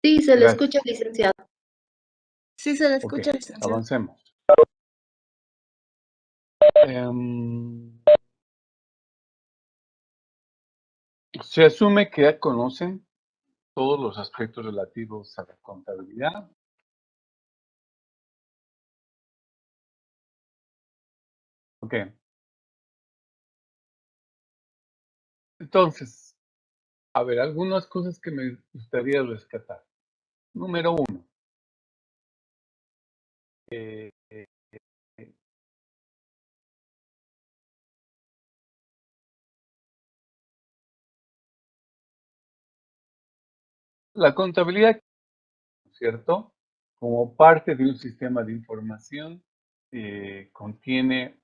Sí, se le Gracias. escucha, licenciado. Sí, se le Ok, escucha, licenciado. avancemos. Se asume que ya conocen todos los aspectos relativos a la contabilidad. Ok. Entonces, a ver, algunas cosas que me gustaría rescatar. Número uno, eh, la contabilidad, ¿cierto? Como parte de un sistema de información, contiene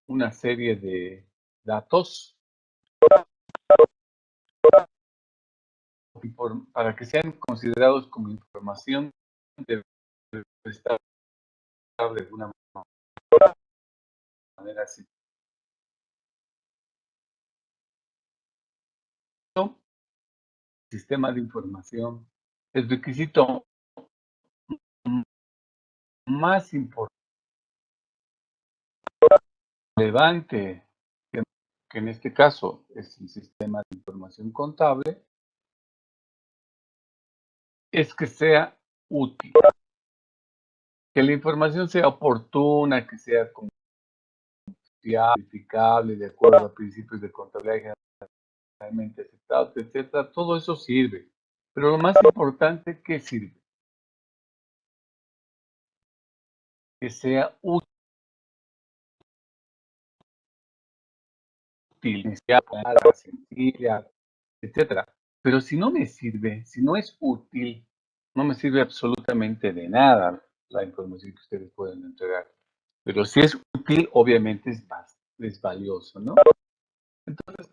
una serie de datos para que sean considerados como información debe estar de alguna manera así. Sistema de información, el requisito más importante, relevante, que en este caso es el sistema de información contable, es que sea útil, que la información sea oportuna, que sea confiable, verificable, de acuerdo a principios de contabilidad generalmente aceptados, etcétera. Todo eso sirve. Pero lo más importante, ¿qué sirve? Que sea útil, clara, sencilla, etcétera. Pero si no me sirve, si no es útil, no me sirve absolutamente de nada la información que ustedes pueden entregar. Pero si es útil, obviamente es valioso, ¿no? Entonces,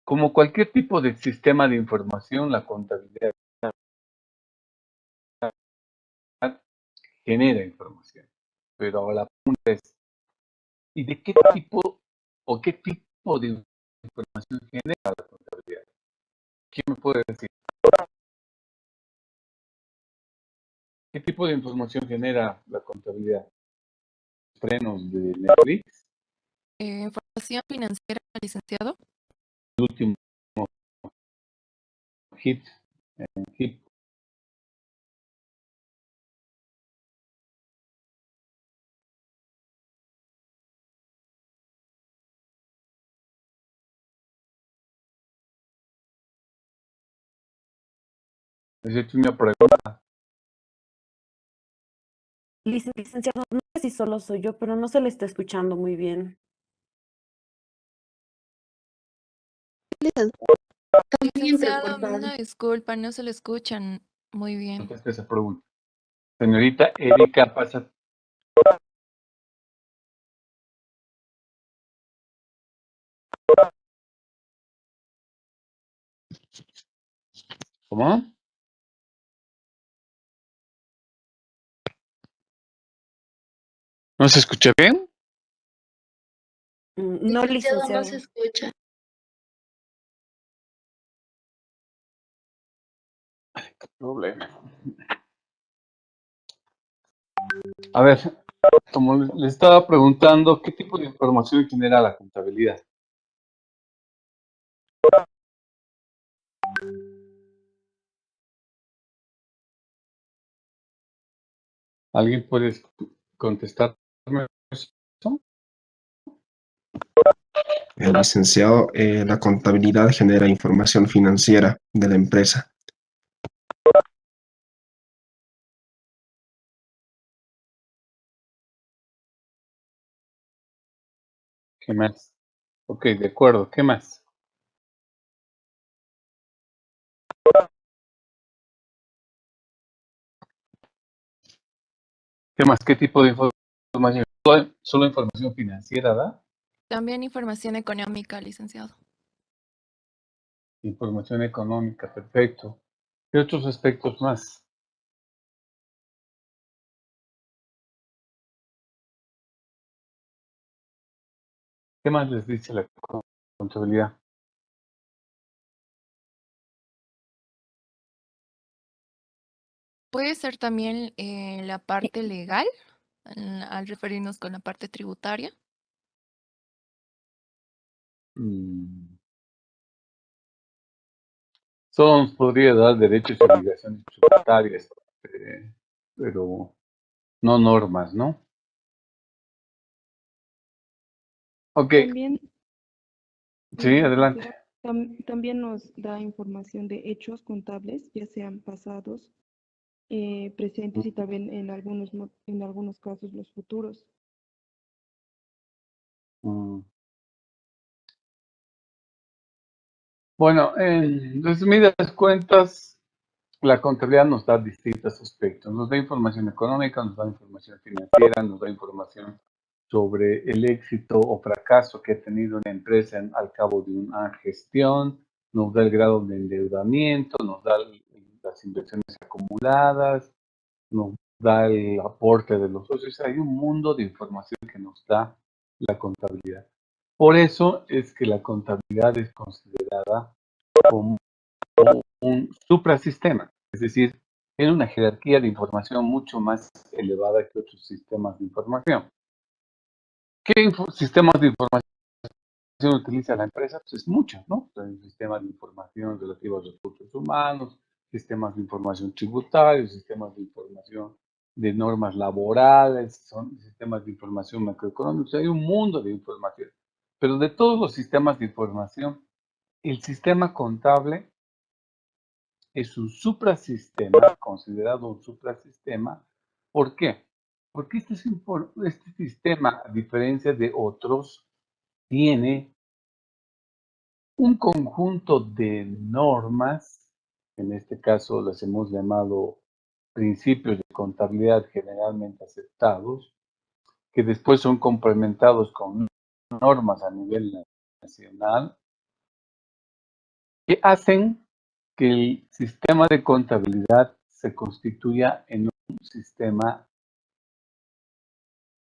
como cualquier tipo de sistema de información, la contabilidad genera información. Pero la pregunta es, ¿y de qué tipo o qué tipo de información genera la contabilidad? ¿Quién me puede decir? ¿Qué tipo de información genera la contabilidad? ¿Frenos de Netflix? Información financiera, licenciado. El último hit, hit. Es una pregunta. Licenciado, no sé si solo soy yo, pero no se le está escuchando muy bien. También Licenciado, reportado. una disculpa, no se le escuchan muy bien. Conteste esa pregunta. Señorita Erika, pasa. ¿Cómo? ¿No se escucha bien? No, Licenciado, no se licenciado. escucha. ¿Qué problema? A ver, como le estaba preguntando, ¿qué tipo de información genera la contabilidad? ¿Alguien puede contestarme eso? Licenciado, la contabilidad genera información financiera de la empresa. ¿Qué más? Ok, de acuerdo. ¿Qué más? ¿Qué más? ¿Qué tipo de información? ¿Solo información financiera, da? También información económica, licenciado. Información económica, perfecto. ¿Qué otros aspectos más? ¿Qué más les dice la contabilidad? Puede ser también la parte legal, al referirnos con la parte tributaria. Mm, Solo nos podría dar derechos y obligaciones tributarias, pero no normas, ¿no? Ok, También, sí, adelante. quisiera, también nos da información de hechos contables, ya sean pasados, presentes y también en algunos, en algunos casos los futuros. Mm. Bueno, en resumidas cuentas, la contabilidad nos da distintos aspectos. Nos da información económica, nos da información financiera, nos da información sobre el éxito o fracaso que ha tenido una empresa al cabo de una gestión, nos da el grado de endeudamiento, nos da las inversiones acumuladas, nos da el aporte de los socios. Hay un mundo de información que nos da la contabilidad. Por eso es que la contabilidad es considerada como un suprasistema, es decir, en una jerarquía de información mucho más elevada que otros sistemas de información. ¿Qué sistemas de información utiliza la empresa? Pues es mucho, ¿no? Hay sistemas de información relativos a los recursos humanos, sistemas de información tributarios, sistemas de información de normas laborales, son sistemas de información macroeconómicos, hay un mundo de información. Pero de todos los sistemas de información, el sistema contable es un suprasistema, considerado un suprasistema. ¿Por qué? Porque este sistema, a diferencia de otros, tiene un conjunto de normas, en este caso las hemos llamado principios de contabilidad generalmente aceptados, que después son complementados con normas a nivel nacional, que hacen que el sistema de contabilidad se constituya en un sistema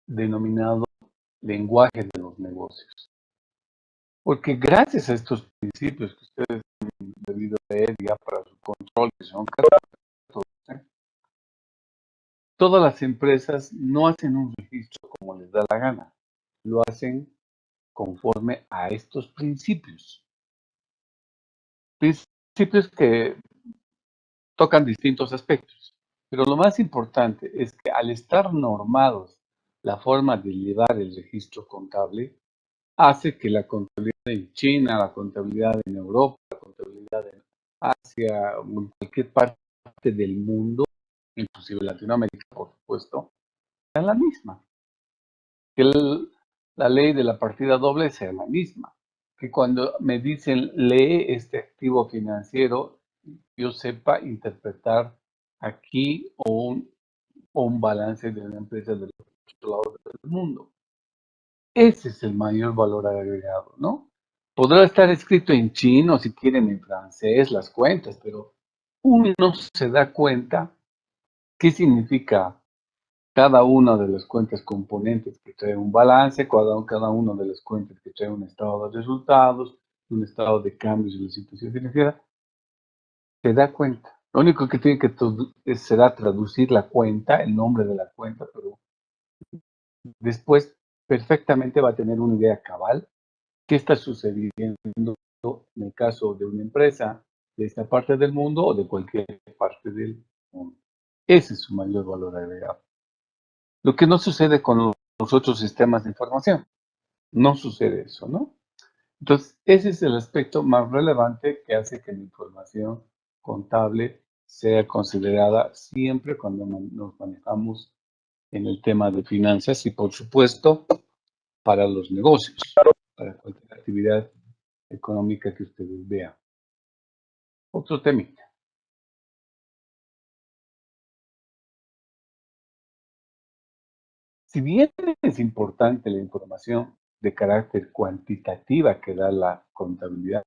denominado lenguaje de los negocios. Porque gracias a estos principios que ustedes han debido leer ya para su control, que son 14, todas las empresas no hacen un registro como les da la gana, lo hacen conforme a estos principios. Principios que tocan distintos aspectos. Pero lo más importante es que al estar normados la forma de llevar el registro contable, hace que la contabilidad en China, la contabilidad en Europa, la contabilidad en Asia, en cualquier parte del mundo, inclusive Latinoamérica, por supuesto, sea la misma. Que la ley de la partida doble sea la misma. Que cuando me dicen lee este activo financiero, yo sepa interpretar aquí o un balance de una empresa del otro lado del mundo. Ese es el mayor valor agregado, ¿no? Podrá estar escrito en chino, si quieren en francés, las cuentas, pero uno se da cuenta qué significa cada una de las cuentas componentes que trae un balance, cada una de las cuentas que trae un estado de resultados, un estado de cambios en la situación financiera, se da cuenta. Lo único que tiene que será traducir la cuenta, el nombre de la cuenta, pero después perfectamente va a tener una idea cabal qué está sucediendo en el caso de una empresa de esta parte del mundo o de cualquier parte del mundo. Ese es su mayor valor agregado. Lo que no sucede con los otros sistemas de información. No sucede eso, ¿no? Entonces, ese es el aspecto más relevante que hace que la información contable sea considerada siempre cuando nos manejamos en el tema de finanzas y, por supuesto, para los negocios, para cualquier actividad económica que ustedes vean. Otro temita. Si bien es importante la información de carácter cuantitativa que da la contabilidad,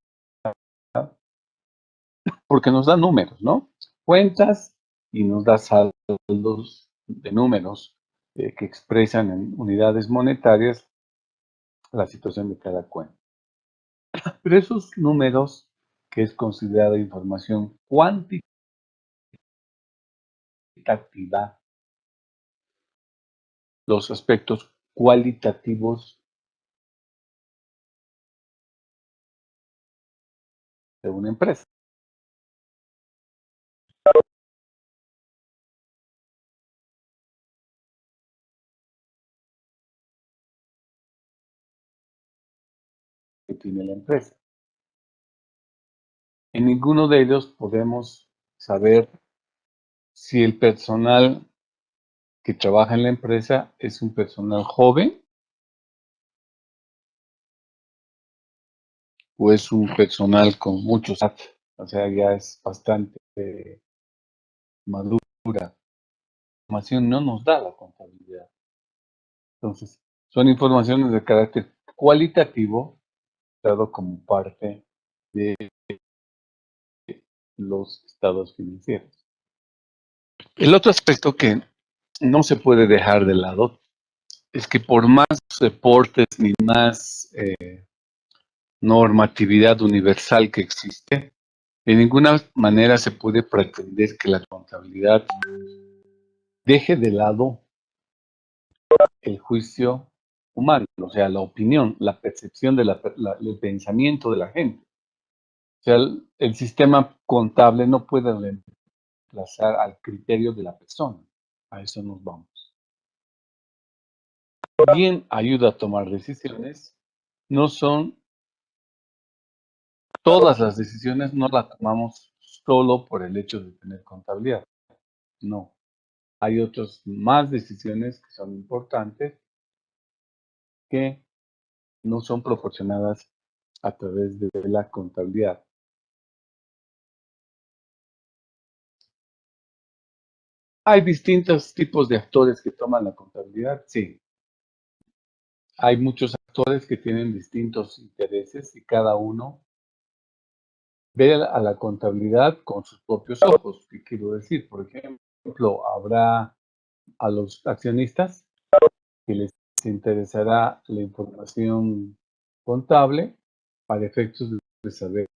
porque nos da números, ¿no? Cuentas y nos da saldos de números que expresan en unidades monetarias la situación de cada cuenta. Pero esos números, que es considerada información cuantitativa, cuantitativa, los aspectos cualitativos de una empresa. Que tiene la empresa. En ninguno de ellos podemos saber si el personal que trabaja en la empresa es un personal joven o es un personal con muchos años, o sea, ya es bastante madura. La información no nos da la contabilidad. Entonces, son informaciones de carácter cualitativo, dado como parte de los estados financieros. El otro aspecto que no se puede dejar de lado es que por más reportes ni más normatividad universal que existe, de ninguna manera se puede pretender que la contabilidad deje de lado el juicio humano, o sea, la opinión, la percepción el pensamiento de la gente. O sea, el sistema contable no puede reemplazar al criterio de la persona. A eso nos vamos. Bien ayuda a tomar decisiones, no son todas las decisiones, no las tomamos solo por el hecho de tener contabilidad. No. Hay otras más decisiones que son importantes que no son proporcionadas a través de la contabilidad. ¿Hay distintos tipos de actores que toman la contabilidad? Sí. Hay muchos actores que tienen distintos intereses y cada uno ve a la contabilidad con sus propios ojos. ¿Qué quiero decir? Por ejemplo, habrá a los accionistas que les interesará la información contable para efectos de saber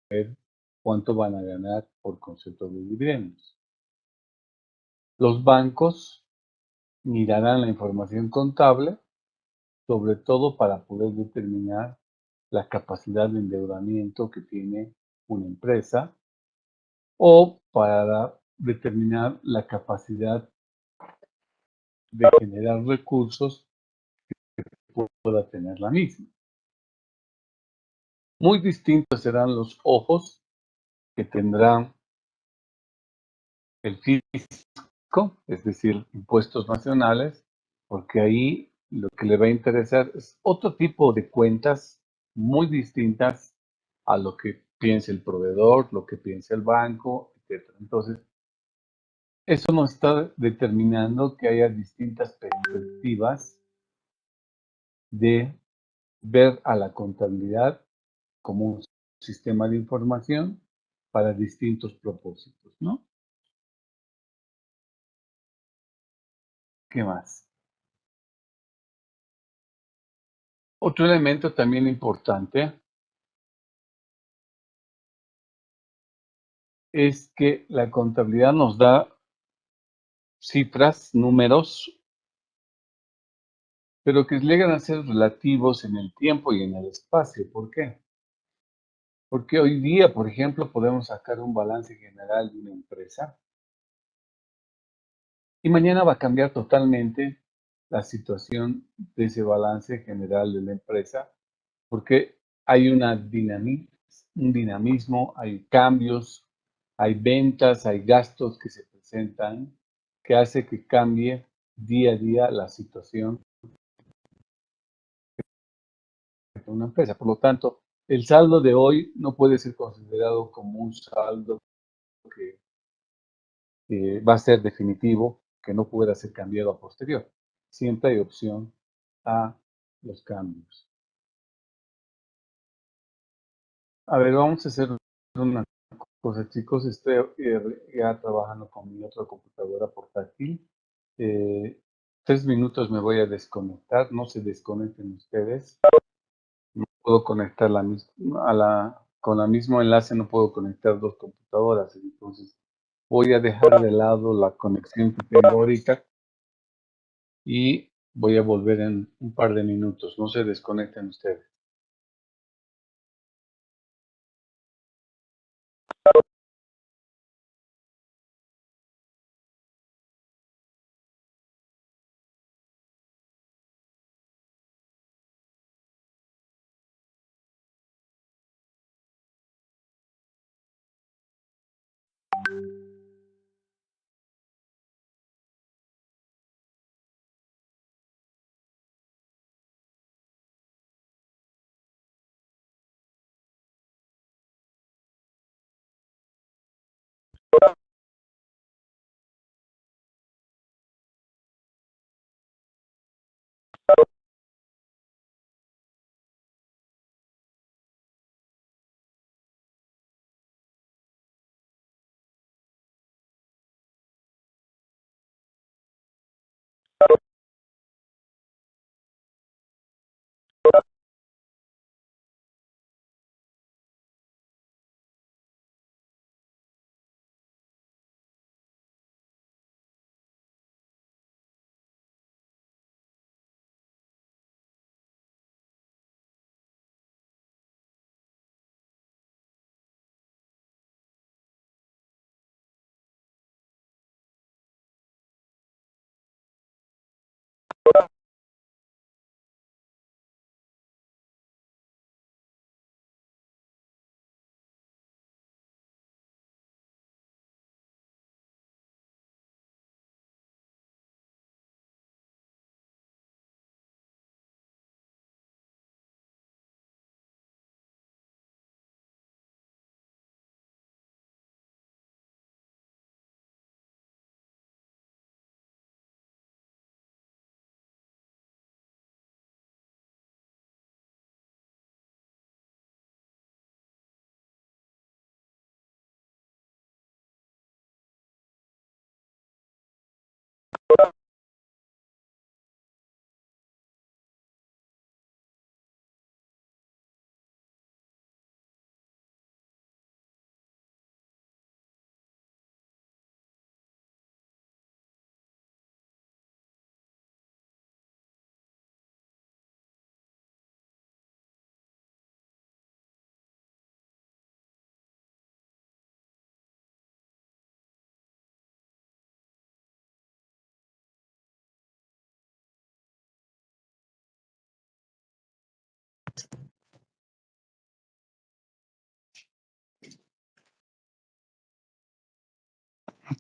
cuánto van a ganar por concepto de dividendos. Los bancos mirarán la información contable, sobre todo para poder determinar la capacidad de endeudamiento que tiene una empresa o para determinar la capacidad de generar recursos que pueda tener la misma. Muy distintos serán los ojos que tendrá el fisco, es decir, impuestos nacionales, porque ahí lo que le va a interesar es otro tipo de cuentas muy distintas a lo que piensa el proveedor, lo que piensa el banco, etc. Entonces, eso nos está determinando que haya distintas perspectivas de ver a la contabilidad como un sistema de información para distintos propósitos, ¿no? ¿Qué más? Otro elemento también importante es que la contabilidad nos da cifras, números, pero que llegan a ser relativos en el tiempo y en el espacio. ¿Por qué? Porque hoy día, por ejemplo, podemos sacar un balance general de una empresa y mañana va a cambiar totalmente la situación de ese balance general de la empresa porque hay un dinamismo, hay cambios, hay ventas, hay gastos que se presentan que hace que cambie día a día la situación de una empresa. Por lo tanto, el saldo de hoy no puede ser considerado como un saldo que va a ser definitivo, que no pueda ser cambiado a posterior. Siempre hay opción a los cambios. A ver, vamos a hacer una cosa, chicos. Estoy ya trabajando con mi otra computadora portátil. 3 minutos me voy a desconectar. No se desconecten ustedes. No puedo conectar con la mismo enlace, no puedo conectar dos computadoras. Entonces, voy a dejar de lado la conexión que tengo ahorita y voy a volver en un par de minutos. No se desconecten ustedes.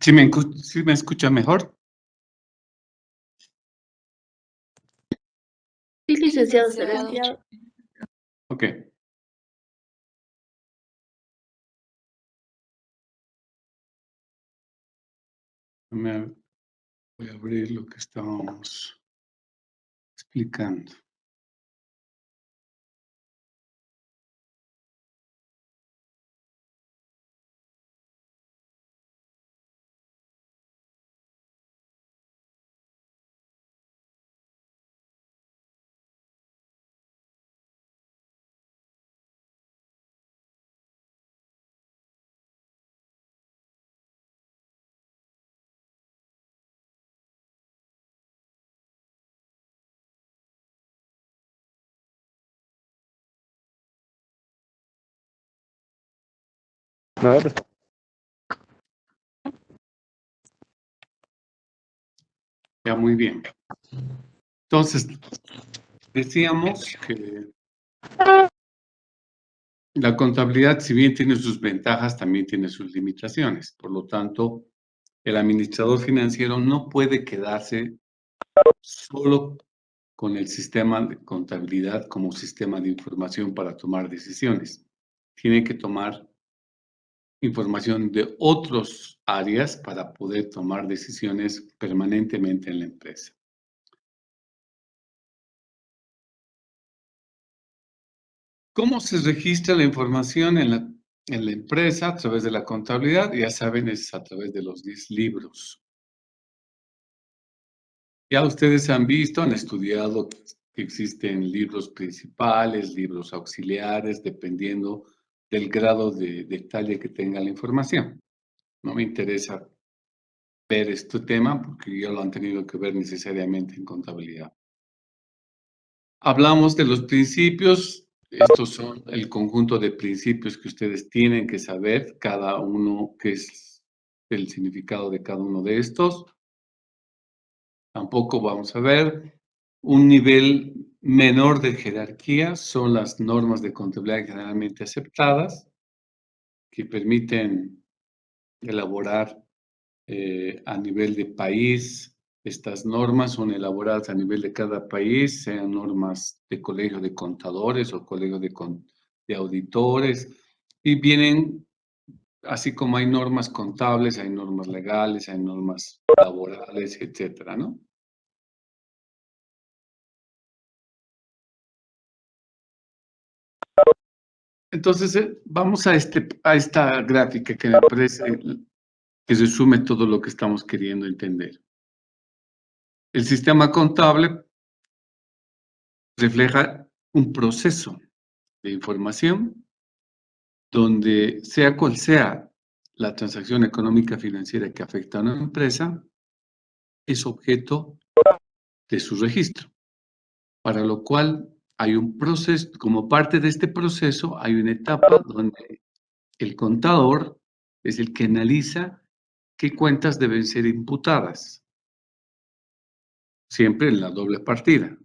¿Sí me escucha mejor? Sí, licenciado, se le Licenciado. escucha. Ok. Voy a abrir lo que estábamos explicando. Ya, muy bien. Entonces, decíamos que la contabilidad, si bien tiene sus ventajas, también tiene sus limitaciones. Por lo tanto, el administrador financiero no puede quedarse solo con el sistema de contabilidad como sistema de información para tomar decisiones. Tiene que tomar información de otras áreas para poder tomar decisiones permanentemente en la empresa. ¿Cómo se registra la información en la empresa a través de la contabilidad? Ya saben, es a través de los 10 libros. Ya ustedes han visto, han estudiado que existen libros principales, libros auxiliares, dependiendo del grado de detalle que tenga la información. No me interesa ver este tema porque ya lo han tenido que ver necesariamente en contabilidad. Hablamos de los principios. Estos son el conjunto de principios que ustedes tienen que saber, cada uno, qué es el significado de cada uno de estos. Tampoco vamos a ver un nivel menor de jerarquía, son las normas de contabilidad generalmente aceptadas, que permiten elaborar a nivel de país. Estas normas son elaboradas a nivel de cada país, sean normas de colegio de contadores o colegio de auditores, y vienen, así como hay normas contables, hay normas legales, hay normas laborales, etcétera, ¿no? Entonces, vamos a esta gráfica que me parece que resume todo lo que estamos queriendo entender. El sistema contable refleja un proceso de información donde, sea cual sea la transacción económica financiera que afecta a una empresa, es objeto de su registro, para lo cual hay un proceso, como parte de este proceso hay una etapa donde el contador es el que analiza qué cuentas deben ser imputadas, siempre en la doble partida,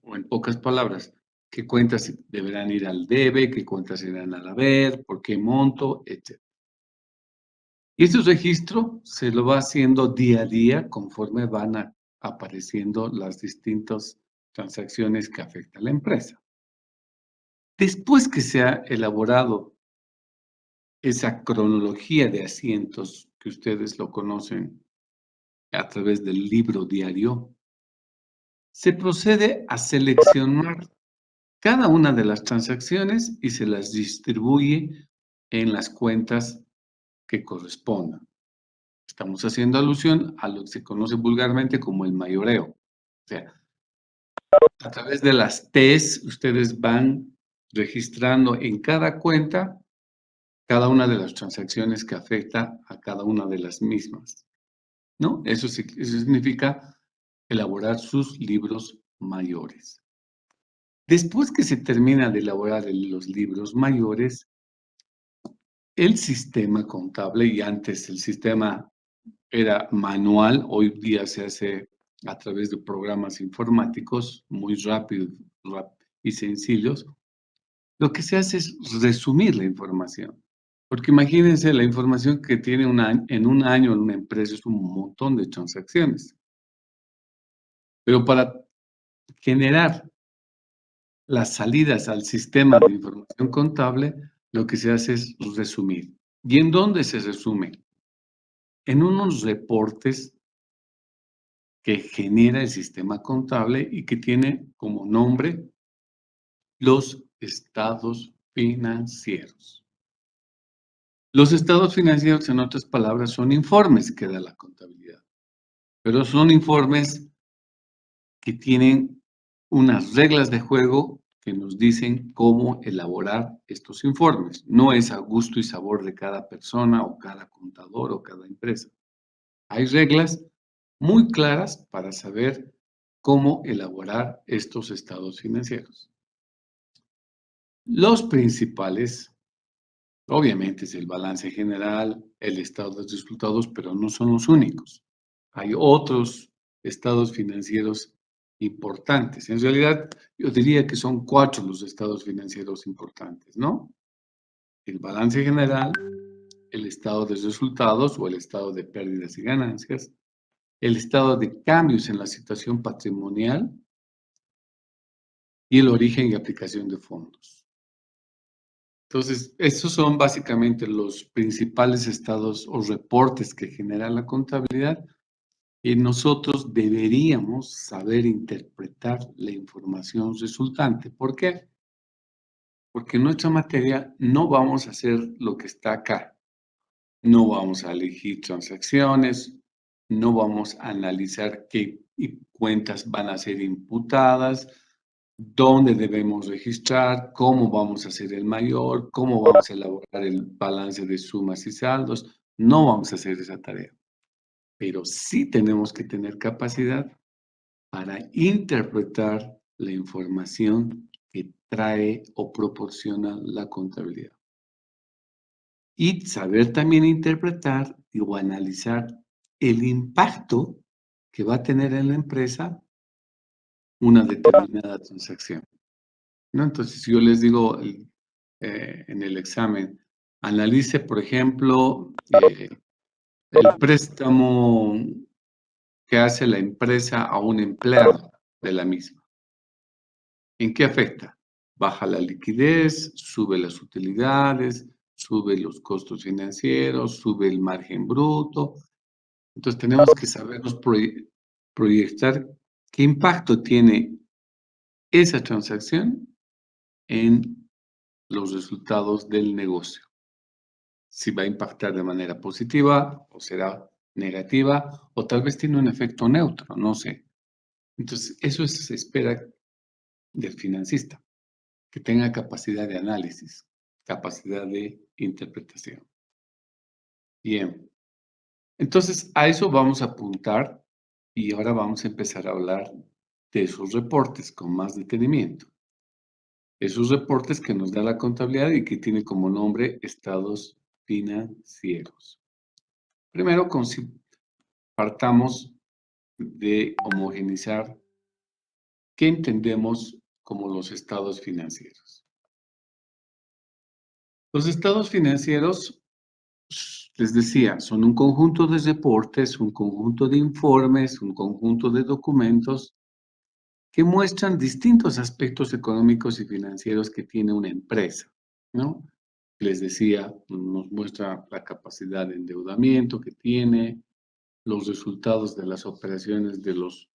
o en pocas palabras, qué cuentas deberán ir al debe, qué cuentas irán al haber, por qué monto, etc. Y este registro se lo va haciendo día a día conforme van apareciendo las distintas transacciones que afectan a la empresa. Después que se ha elaborado esa cronología de asientos que ustedes lo conocen a través del libro diario, se procede a seleccionar cada una de las transacciones y se las distribuye en las cuentas que correspondan. Estamos haciendo alusión a lo que se conoce vulgarmente como el mayoreo. O sea, a través de las T's, ustedes van registrando en cada cuenta cada una de las transacciones que afecta a cada una de las mismas, ¿no? Eso significa elaborar sus libros mayores. Después que se termina de elaborar los libros mayores, el sistema contable, y antes el sistema era manual, hoy día se hace a través de programas informáticos muy rápidos y sencillos, lo que se hace es resumir la información. Porque imagínense, la información que tiene en un año en una empresa es un montón de transacciones. Pero para generar las salidas al sistema de información contable, lo que se hace es resumir. ¿Y en dónde se resume? En unos reportes que genera el sistema contable y que tiene como nombre los estados financieros. Los estados financieros, en otras palabras, son informes que da la contabilidad, pero son informes que tienen unas reglas de juego que nos dicen cómo elaborar estos informes. No es a gusto y sabor de cada persona o cada contador o cada empresa. Hay reglas muy claras para saber cómo elaborar estos estados financieros. Los principales, obviamente, es el balance general, el estado de resultados, pero no son los únicos. Hay otros estados financieros importantes. En realidad, yo diría que son 4 los estados financieros importantes, ¿no? El balance general, el estado de resultados o el estado de pérdidas y ganancias, el estado de cambios en la situación patrimonial y el origen y aplicación de fondos. Entonces, estos son básicamente los principales estados o reportes que genera la contabilidad y nosotros deberíamos saber interpretar la información resultante. ¿Por qué? Porque en nuestra materia no vamos a hacer lo que está acá. No vamos a elegir transacciones, no vamos a analizar qué cuentas van a ser imputadas, dónde debemos registrar, cómo vamos a hacer el mayor, cómo vamos a elaborar el balance de sumas y saldos. no vamos a hacer esa tarea. Pero sí tenemos que tener capacidad para interpretar la información que trae o proporciona la contabilidad. Y saber también interpretar o analizar el impacto que va a tener en la empresa una determinada transacción, ¿no? Entonces, si yo les digo en el examen, analice, por ejemplo, el préstamo que hace la empresa a un empleado de la misma. ¿En qué afecta? Baja la liquidez, sube las utilidades, sube los costos financieros, sube el margen bruto. Entonces tenemos que sabernos proyectar qué impacto tiene esa transacción en los resultados del negocio. Si va a impactar de manera positiva o será negativa o tal vez tiene un efecto neutro, no sé. Entonces eso se espera del financista, que tenga capacidad de análisis, capacidad de interpretación. Bien, entonces a eso vamos a apuntar y ahora vamos a empezar a hablar de esos reportes con más detenimiento. Esos reportes que nos da la contabilidad y que tiene como nombre estados financieros. Primero, partamos de homogeneizar qué entendemos como los estados financieros. Los estados financieros, les decía, son un conjunto de reportes, un conjunto de informes, un conjunto de documentos que muestran distintos aspectos económicos y financieros que tiene una empresa, ¿no? Les decía, nos muestra la capacidad de endeudamiento que tiene, los resultados de las operaciones de los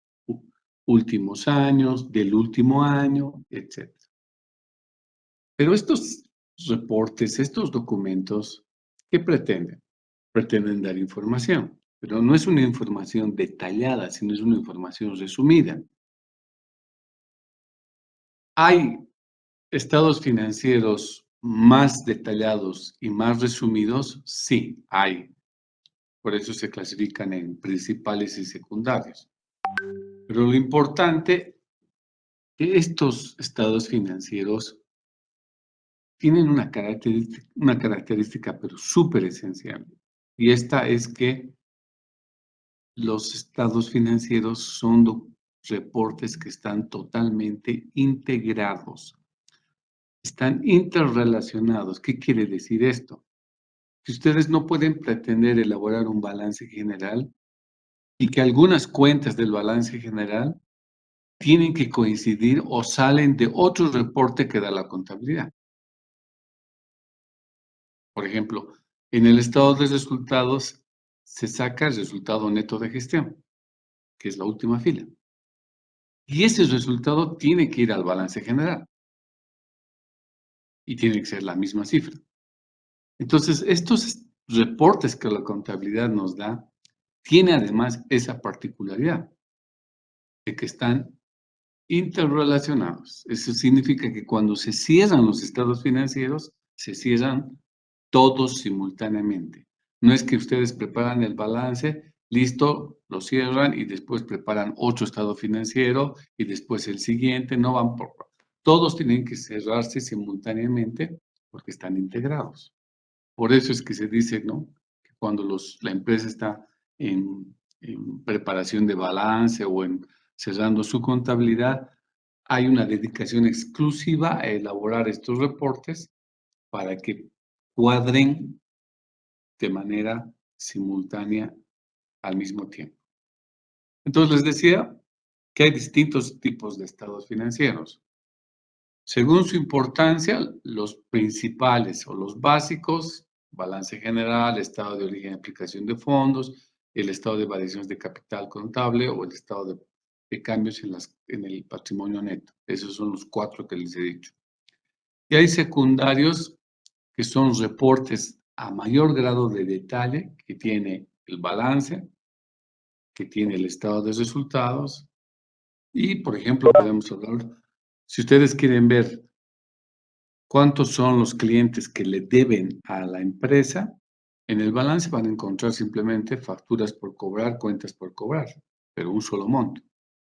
últimos años, del último año, etc. Pero estos reportes, estos documentos, ¿qué pretenden? Pretenden dar información, pero no es una información detallada, sino es una información resumida. ¿Hay estados financieros más detallados y más resumidos? Sí, hay. Por eso se clasifican en principales y secundarios. Pero lo importante es que estos estados financieros tienen una característica pero súper esencial. Y esta es que los estados financieros son reportes que están totalmente integrados. Están interrelacionados. ¿Qué quiere decir esto? Que ustedes no pueden pretender elaborar un balance general y que algunas cuentas del balance general tienen que coincidir o salen de otro reporte que da la contabilidad. Por ejemplo, en el estado de resultados se saca el resultado neto de gestión, que es la última fila. Y ese resultado tiene que ir al balance general. Y tiene que ser la misma cifra. Entonces, estos reportes que la contabilidad nos da, tiene además esa particularidad de que están interrelacionados. Eso significa que cuando se cierran los estados financieros, se cierran todos simultáneamente. No es que ustedes preparan el balance, listo, lo cierran y después preparan otro estado financiero y después el siguiente, no van por... Todos tienen que cerrarse simultáneamente porque están integrados. Por eso es que se dice, ¿no?, que cuando la empresa está en preparación de balance o en cerrando su contabilidad, hay una dedicación exclusiva a elaborar estos reportes para que cuadren de manera simultánea al mismo tiempo. Entonces les decía que hay distintos tipos de estados financieros. Según su importancia, los principales o los básicos, balance general, estado de origen y aplicación de fondos, el estado de variaciones de capital contable o el estado de cambios en el patrimonio neto. Esos son los 4 que les he dicho. Y hay secundarios que son reportes a mayor grado de detalle que tiene el balance, que tiene el estado de resultados y, por ejemplo, podemos hablar, si ustedes quieren ver cuántos son los clientes que le deben a la empresa, En el balance van a encontrar simplemente facturas por cobrar, cuentas por cobrar, pero un solo monto.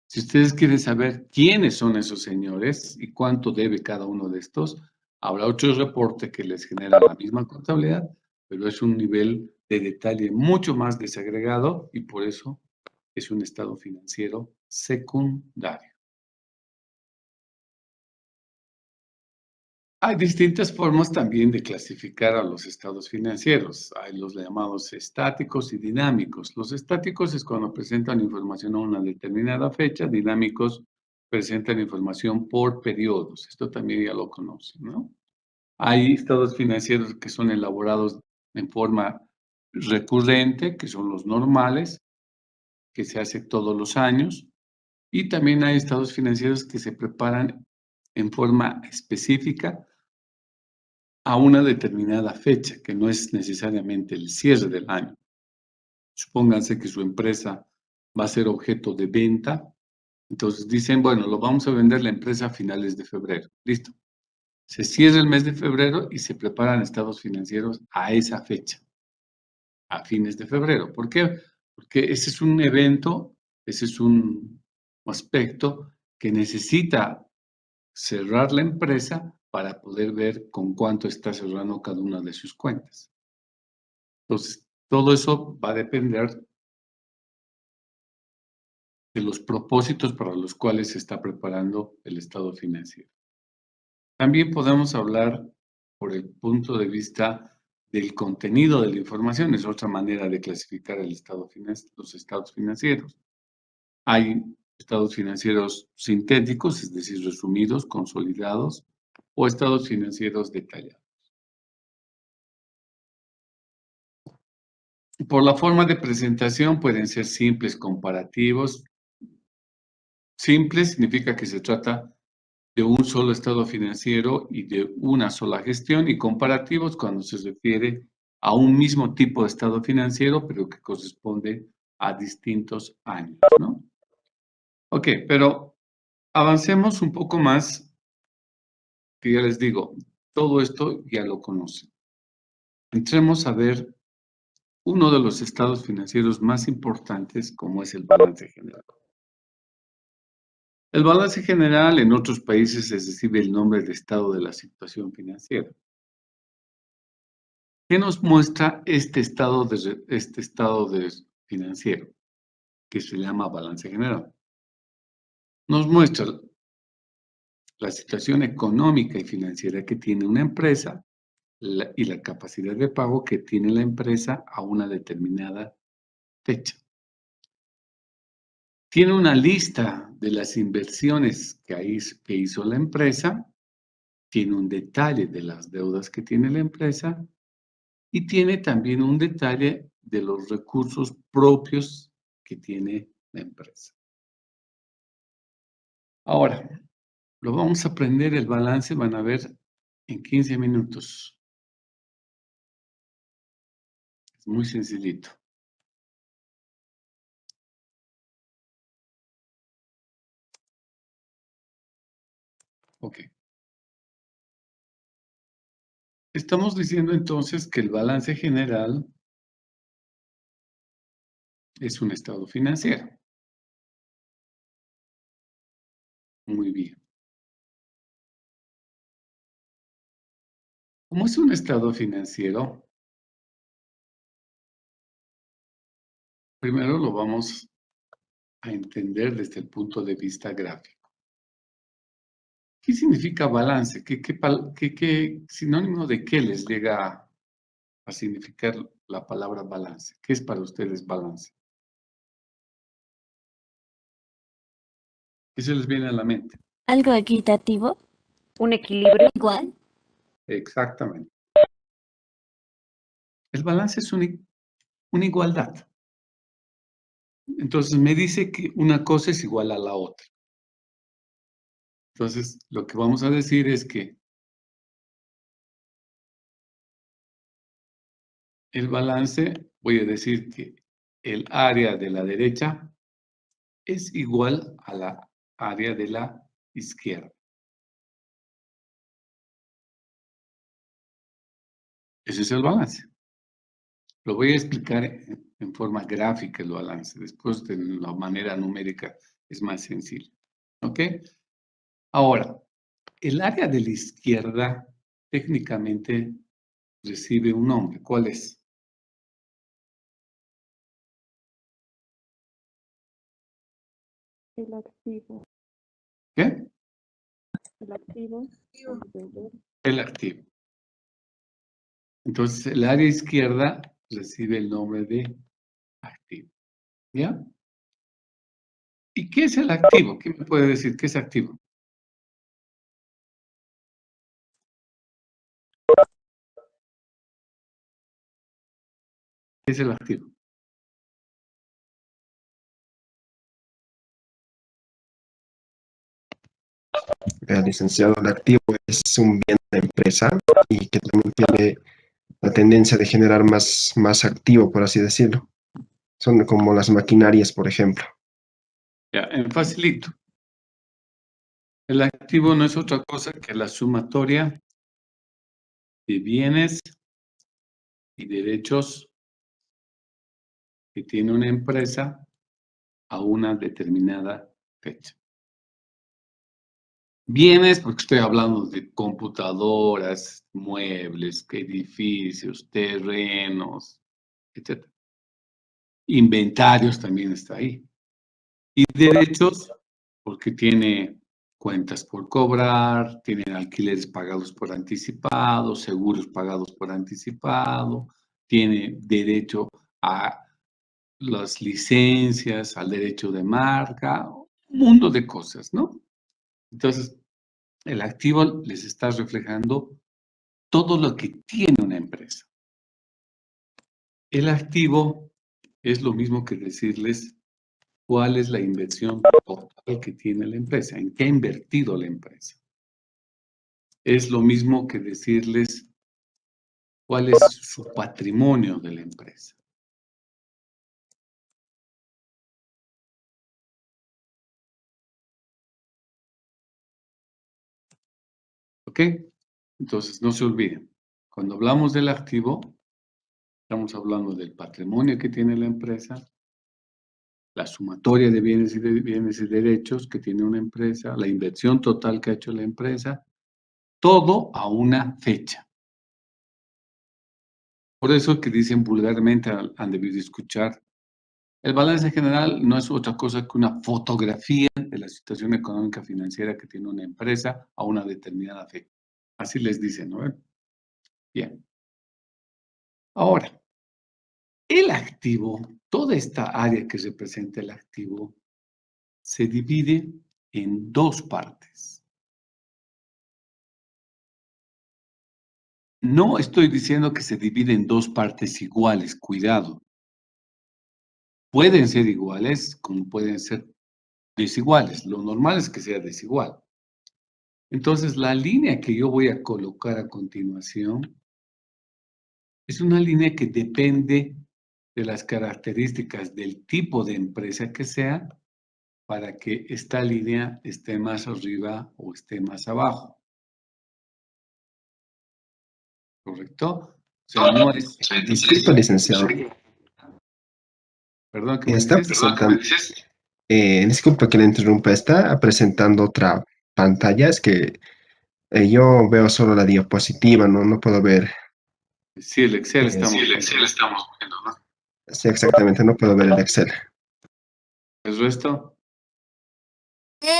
Si ustedes quieren saber quiénes son esos señores y cuánto debe cada uno de estos, habrá otro reporte que les genera la misma contabilidad, pero es un nivel de detalle mucho más desagregado y por eso es un estado financiero secundario. Hay distintas formas también de clasificar a los estados financieros. Hay los llamados estáticos y dinámicos. Los estáticos es cuando presentan información a una determinada fecha. Dinámicos presentan información por periodos. Esto también ya lo conocen, ¿no? Hay estados financieros que son elaborados en forma recurrente, que son los normales, que se hace todos los años. Y también hay estados financieros que se preparan en forma específica a una determinada fecha, que no es necesariamente el cierre del año. Supónganse que su empresa va a ser objeto de venta, entonces dicen, bueno, lo vamos a vender la empresa a finales de febrero. Listo. Se cierra el mes de febrero y se preparan estados financieros a esa fecha, a fines de febrero. ¿Por qué? Porque ese es un evento, ese es un aspecto que necesita cerrar la empresa para poder ver con cuánto está cerrando cada una de sus cuentas. Entonces, todo eso va a depender de los propósitos para los cuales se está preparando el estado financiero. También podemos hablar por el punto de vista del contenido de la información, es otra manera de clasificar los estados financieros. Hay estados financieros sintéticos, es decir, resumidos, consolidados, o estados financieros detallados. Por la forma de presentación pueden ser simples, comparativos. Simple significa que se trata de un solo estado financiero y de una sola gestión, y comparativos cuando se refiere a un mismo tipo de estado financiero, pero que corresponde a distintos años, ¿no? Ok, pero avancemos un poco más, que ya les digo, todo esto ya lo conocen. Entremos a ver uno de los estados financieros más importantes, como es el balance general. El balance general en otros países se recibe el nombre de estado de la situación financiera. ¿Qué nos muestra este estado financiero, que se llama balance general? Nos muestra la situación económica y financiera que tiene una empresa y la capacidad de pago que tiene la empresa a una determinada fecha. Tiene una lista de las inversiones que hizo la empresa, tiene un detalle de las deudas que tiene la empresa y tiene también un detalle de los recursos propios que tiene la empresa. Ahora, lo vamos a aprender el balance, van a ver en 15 minutos. Es muy sencillito. Ok. Estamos diciendo entonces que el balance general es un estado financiero. Muy bien. Como es un estado financiero, primero lo vamos a entender desde el punto de vista gráfico. ¿Qué significa balance? ¿Qué sinónimo de qué les llega a significar la palabra balance? ¿Qué es para ustedes balance? ¿Qué se les viene a la mente? Algo equitativo, Un equilibrio. igual. Exactamente. El balance es una igualdad. Entonces me dice que una cosa es igual a la otra. Entonces lo que vamos a decir es que el balance, voy a decir que el área de la derecha es igual a la área de la izquierda. Ese es el balance. Lo voy a explicar en forma gráfica el balance. Después de la manera numérica es más sencillo. ¿Ok? Ahora, el área de la izquierda técnicamente recibe un nombre. ¿Cuál es? El activo. ¿Qué? El activo. El deudor. El activo. Entonces, el área izquierda recibe el nombre de activo. ¿Ya? ¿Y qué es el activo? ¿Quién me puede decir qué es activo? ¿Qué es el activo? Licenciado, el activo es un bien de la empresa y que también tiene la tendencia de generar más activo, por así decirlo. Son como las maquinarias, por ejemplo. Ya, en facilito. El activo no es otra cosa que la sumatoria de bienes y derechos que tiene una empresa a una determinada fecha. Bienes, porque estoy hablando de computadoras, muebles, edificios, terrenos, etc. Inventarios también está ahí. Y derechos, porque tiene cuentas por cobrar, tienen alquileres pagados por anticipado, seguros pagados por anticipado, tiene derecho a las licencias, al derecho de marca, un mundo de cosas, ¿no? Entonces, el activo les está reflejando todo lo que tiene una empresa. El activo es lo mismo que decirles cuál es la inversión total que tiene la empresa, en qué ha invertido la empresa. Es lo mismo que decirles cuál es su patrimonio de la empresa. ¿Ok? Entonces, no se olviden, cuando hablamos del activo, estamos hablando del patrimonio que tiene la empresa, la sumatoria de bienes y derechos que tiene una empresa, la inversión total que ha hecho la empresa, todo a una fecha. Por eso que dicen vulgarmente, han debido escuchar, el balance general no es otra cosa que una fotografía de la situación económica financiera que tiene una empresa a una determinada fecha. Así les dicen, ¿no? Bien. Ahora, el activo, toda esta área que representa el activo, se divide en dos partes. No estoy diciendo que se divide en dos partes iguales, cuidado. Pueden ser iguales como pueden ser desiguales. Lo normal es que sea desigual. Entonces, la línea que yo voy a colocar a continuación es una línea que depende de las características del tipo de empresa que sea para que esta línea esté más arriba o esté más abajo. ¿Correcto? O sea, no es... Disculpe, licenciado. Perdón, ¿qué me Está dices? presentando, disculpe que le interrumpa, está presentando otra pantalla, es que yo veo solo la diapositiva, no puedo ver. Sí, el Excel Sí, estamos el viendo. estamos viendo, ¿no? Sí, exactamente, no puedo ver el Excel. ¿El resto?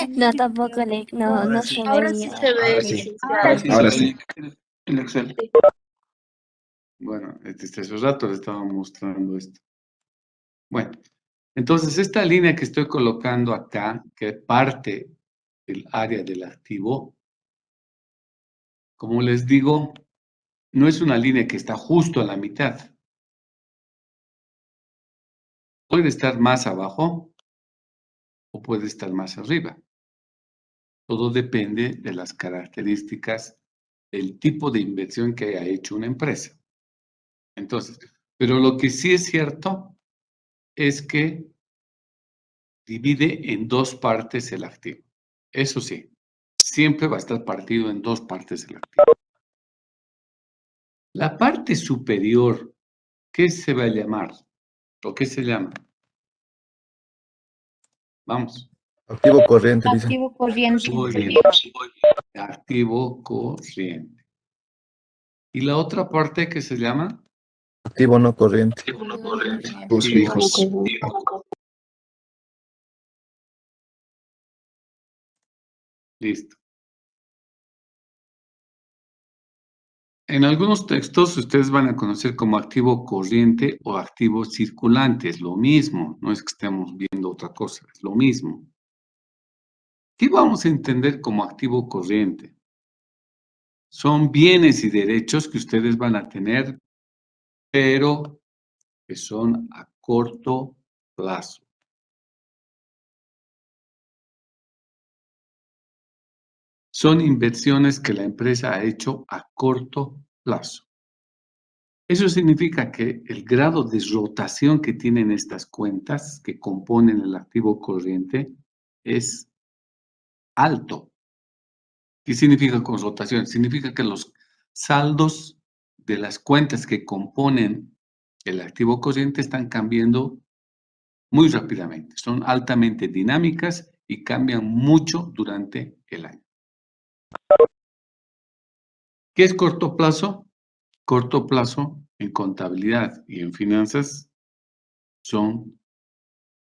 No, tampoco no se Ahora ve sí bien. se ve, Ahora sí. licenciado. Ahora sí. El Excel. Bueno, desde hace rato le estaba mostrando esto. Bueno, entonces esta línea que estoy colocando acá, que parte del área del activo, como les digo, no es una línea que está justo a la mitad. Puede estar más abajo o puede estar más arriba. Todo depende de las características del tipo de inversión que haya hecho una empresa. Entonces, pero lo que sí es cierto es que divide en dos partes el activo. Eso sí, siempre va a estar partido en dos partes el activo. La parte superior, ¿qué se va a llamar? ¿O qué se llama? Vamos. Activo corriente, dice. Activo corriente. Muy bien. Activo corriente. ¿Y la otra parte que se llama? Activo no corriente. Activos fijos. Listo. En algunos textos ustedes van a conocer como activo corriente o activo circulante. Es lo mismo, no es que estemos viendo otra cosa, es lo mismo. ¿Qué vamos a entender como activo corriente? Son bienes y derechos que ustedes van a tener, pero que son a corto plazo. Son inversiones que la empresa ha hecho a corto plazo. Eso significa que el grado de rotación que tienen estas cuentas que componen el activo corriente es alto. ¿Qué significa con rotación? Significa que los saldos de las cuentas que componen el activo corriente están cambiando muy rápidamente. Son altamente dinámicas y cambian mucho durante el año. ¿Qué es corto plazo? Corto plazo en contabilidad y en finanzas son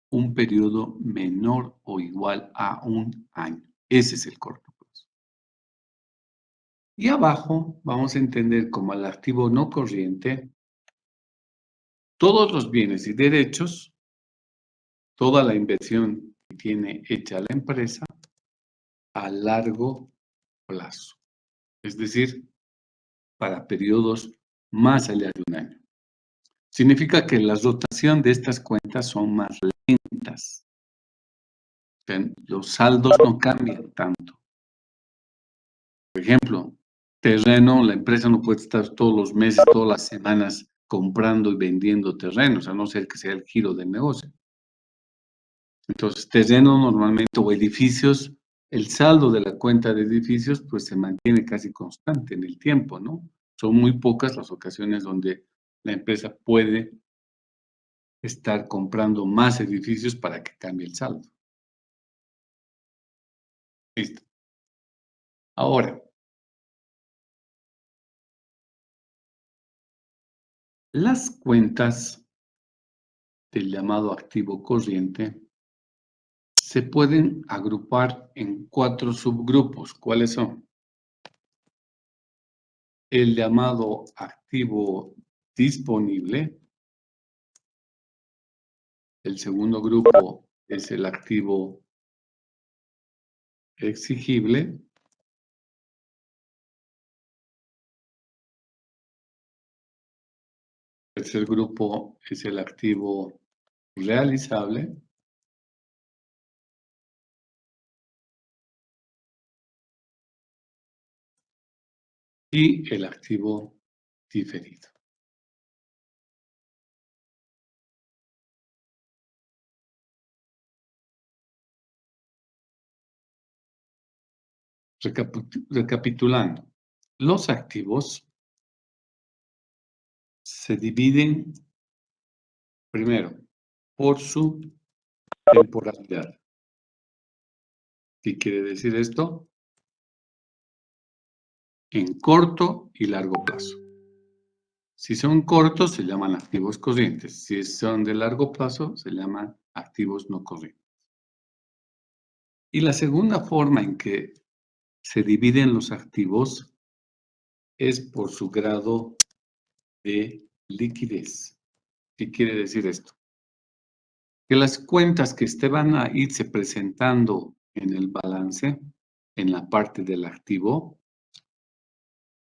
un periodo menor o igual a un año. Ese es el corto plazo. Y abajo vamos a entender como el activo no corriente todos los bienes y derechos, toda la inversión que tiene hecha la empresa a largo plazo. Es decir, para periodos más allá de un año. Significa que la rotación de estas cuentas son más lentas. Los saldos no cambian tanto. Por ejemplo, terreno, la empresa no puede estar todos los meses, todas las semanas comprando y vendiendo terrenos, a no ser que sea el giro del negocio. Entonces, terreno normalmente o edificios, el saldo de la cuenta de edificios pues se mantiene casi constante en el tiempo, ¿no? Son muy pocas las ocasiones donde la empresa puede estar comprando más edificios para que cambie el saldo. Listo. Ahora, las cuentas del llamado activo corriente se pueden agrupar en 4 subgrupos. ¿Cuáles son? El llamado activo disponible. El segundo grupo es el activo exigible. El tercer grupo es el activo realizable. Y el activo diferido. Recapitulando, los activos se dividen primero por su temporalidad. ¿Qué quiere decir esto? En corto y largo plazo. Si son cortos, se llaman activos corrientes. Si son de largo plazo, se llaman activos no corrientes. Y la segunda forma en que se dividen los activos es por su grado de liquidez. ¿Qué quiere decir esto? Que las cuentas que van a irse presentando en el balance, en la parte del activo,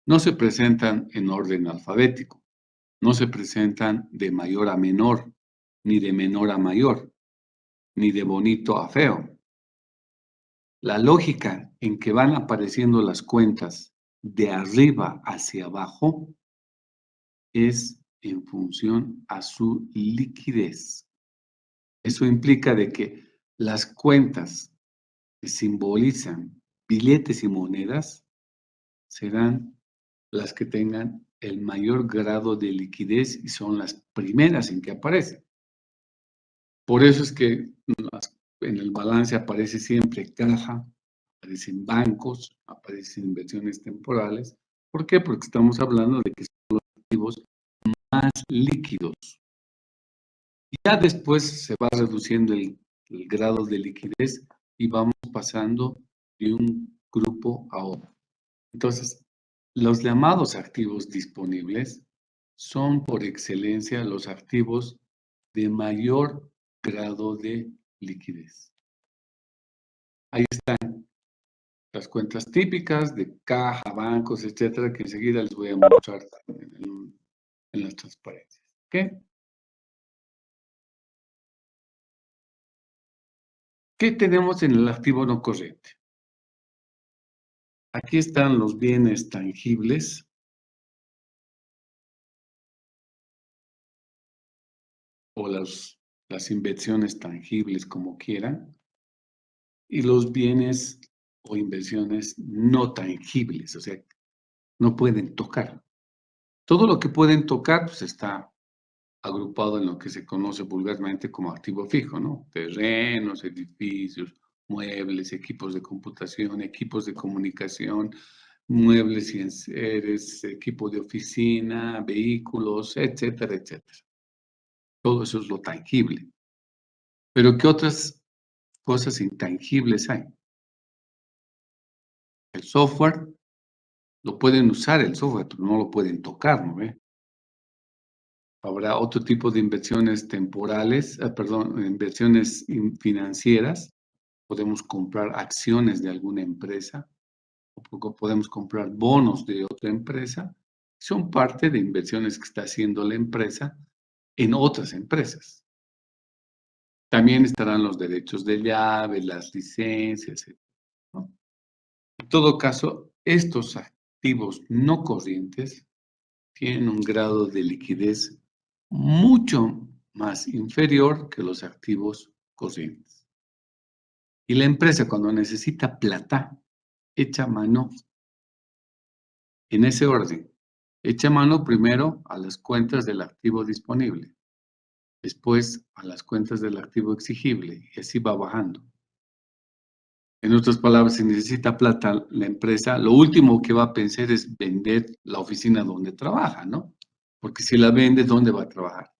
no se presentan en orden alfabético, no se presentan de mayor a menor, ni de menor a mayor, ni de bonito a feo. La lógica en que van apareciendo las cuentas de arriba hacia abajo es en función a su liquidez. Eso implica de que las cuentas que simbolizan billetes y monedas serán las que tengan el mayor grado de liquidez y son las primeras en que aparecen. Por eso es que en el balance aparece siempre caja, aparecen bancos, aparecen inversiones temporales. ¿Por qué? Porque estamos hablando de que son los activos más líquidos. Y ya después se va reduciendo el grado de liquidez y vamos pasando de un grupo a otro. Entonces, los llamados activos disponibles son por excelencia los activos de mayor grado de liquidez. Ahí están las cuentas típicas de caja, bancos, etcétera, que enseguida les voy a mostrar en las transparencias. ¿Ok? ¿Qué tenemos en el activo no corriente? Aquí están los bienes tangibles. O las inversiones tangibles, como quieran, y los bienes o inversiones no tangibles, o sea, no pueden tocar. Todo lo que pueden tocar, pues está agrupado en lo que se conoce vulgarmente como activo fijo, ¿no? Terrenos, edificios, muebles, equipos de computación, equipos de comunicación, muebles y enseres, equipo de oficina, vehículos, etcétera, etcétera. Todo eso es lo tangible. Pero ¿qué otras cosas intangibles hay? El software, lo pueden usar el software, pero no lo pueden tocar, ¿no ve? Habrá otro tipo de inversiones temporales, inversiones financieras. Podemos comprar acciones de alguna empresa, o podemos comprar bonos de otra empresa. Son parte de inversiones que está haciendo la empresa en otras empresas. También estarán los derechos de llave, las licencias, ¿no? En todo caso, estos activos no corrientes tienen un grado de liquidez mucho más inferior que los activos corrientes. Y la empresa, cuando necesita plata, echa mano en ese orden. Echa mano primero a las cuentas del activo disponible, después a las cuentas del activo exigible, y así va bajando. En otras palabras, si necesita plata la empresa, lo último que va a pensar es vender la oficina donde trabaja, ¿no? Porque si la vende, ¿dónde va a trabajar?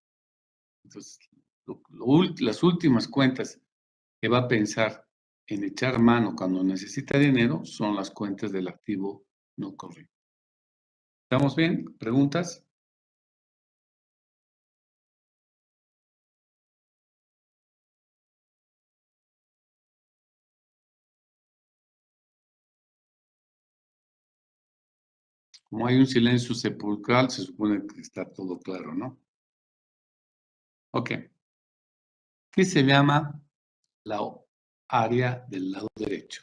Entonces, las últimas cuentas que va a pensar en echar mano cuando necesita dinero son las cuentas del activo no corriente. ¿Estamos bien? ¿Preguntas? Como hay un silencio sepulcral, se supone que está todo claro, ¿no? Ok. ¿Qué se llama la área del lado derecho?